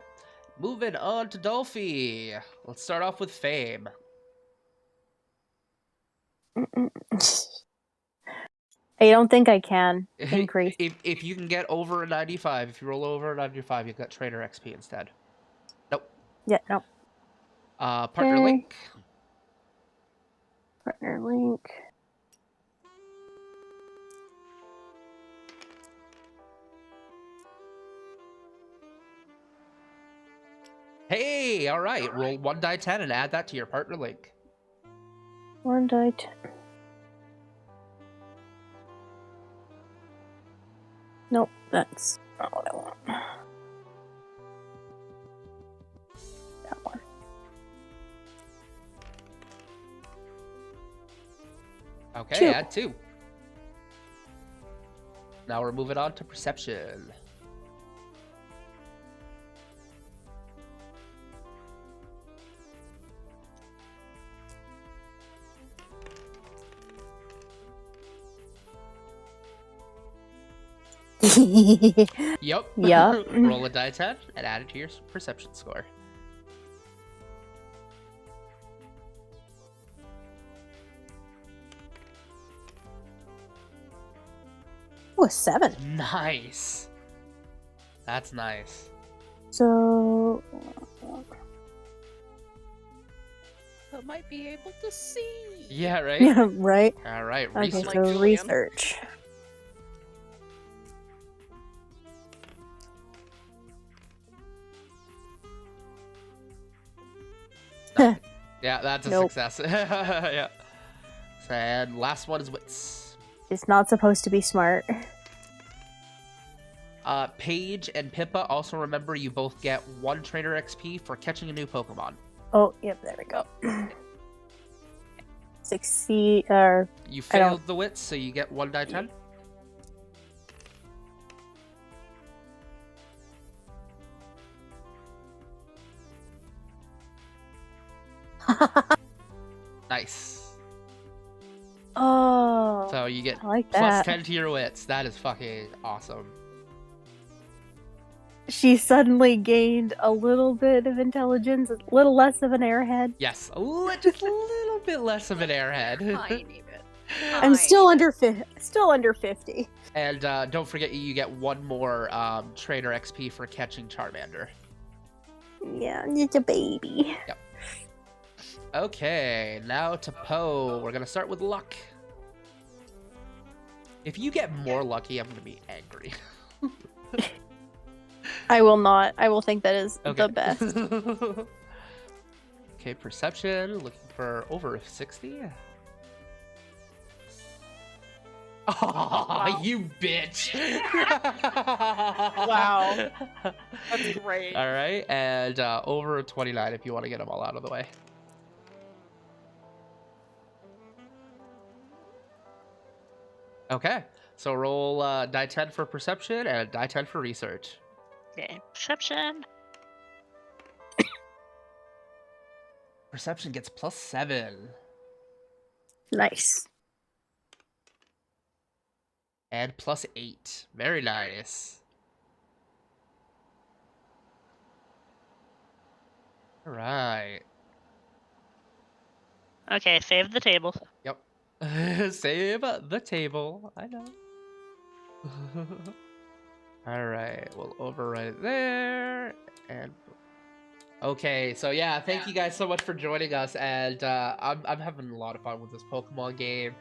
Moving on to Dolphy. Let's start off with fame. I don't think I can increase. If you can get over a 95, if you roll over a 95, you got trainer XP instead. Nope. Yeah, no. Partner Okay. link. Partner link. Hey, all right. Roll 1 die 10 and add that to your partner link. 1 die 10. Nope, that's not what I want. That one. Okay, 2. add 2. Now we're moving on to perception. Yep. Yup. Roll a die 10 and add it to your perception score. Oh, a 7. Nice. That's nice. So I might be able to see. Yeah, right? yeah, right. All right, Okay, research. Like so Julian. research. Yeah, that's a Nope. success. Yeah. And last one is wits. It's not supposed to be smart. Paige and Pippa, also remember you both get 1 trainer XP for catching a new Pokemon. Oh, yep, there we go. Succeed, or You I don't- failed the wits, so you get 1 die 10. Nice. oh, So you get I like plus that. 10 to your wits. That is fucking awesome. She suddenly gained a little bit of intelligence, a little less of an airhead. Yes, just a little bit less of an airhead. Tiny bit. I'm still under 50. And don't forget, you get 1 more trainer XP for catching Charmander. Yeah, it's a baby. Okay, now to Poe. We're gonna start with luck. If you get more lucky, I'm gonna be angry. I will not. I will think that is Okay. the best. Okay, perception. Looking for over 60. Oh, wow. you bitch! Wow. That's great. All right, and over 29 if you want to get them all out of the way. Okay, so roll die 10 for perception and die 10 for research. Okay, perception. Perception gets +7. Nice. And +8. Very nice. All right. Okay, save the table. Yep. Save the table. I know. All right, we'll overwrite it there. And okay, so yeah, thank you guys so much for joining us, and I'm having a lot of fun with this Pokemon game.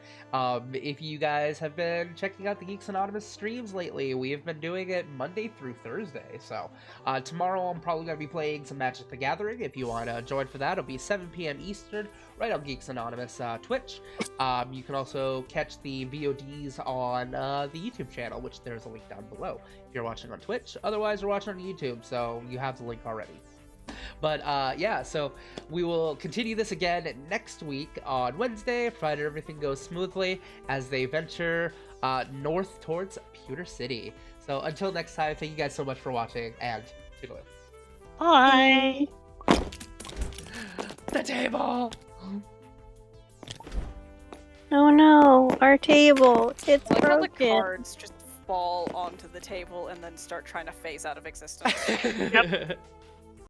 If you guys have been checking out the Geeks Anonymous streams lately, we have been doing it Monday through Thursday. So tomorrow I'm probably going to be playing some Magic the Gathering. If you want to join for that, it'll be 7 p.m. Eastern, right on Geeks Anonymous Twitch. You can also catch the VODs on the YouTube channel, which there's a link down below if you're watching on Twitch. Otherwise, you're watching on YouTube, so you have the link already. But yeah, so we will continue this again next week on Wednesday, provided everything goes smoothly, as they venture north towards Pewter City. So until next time, thank you guys so much for watching, and toodaloo. Bye. The table! Oh no, our table. It's Like how the broken. cards just fall onto the table and then start trying to phase out of existence. Yep.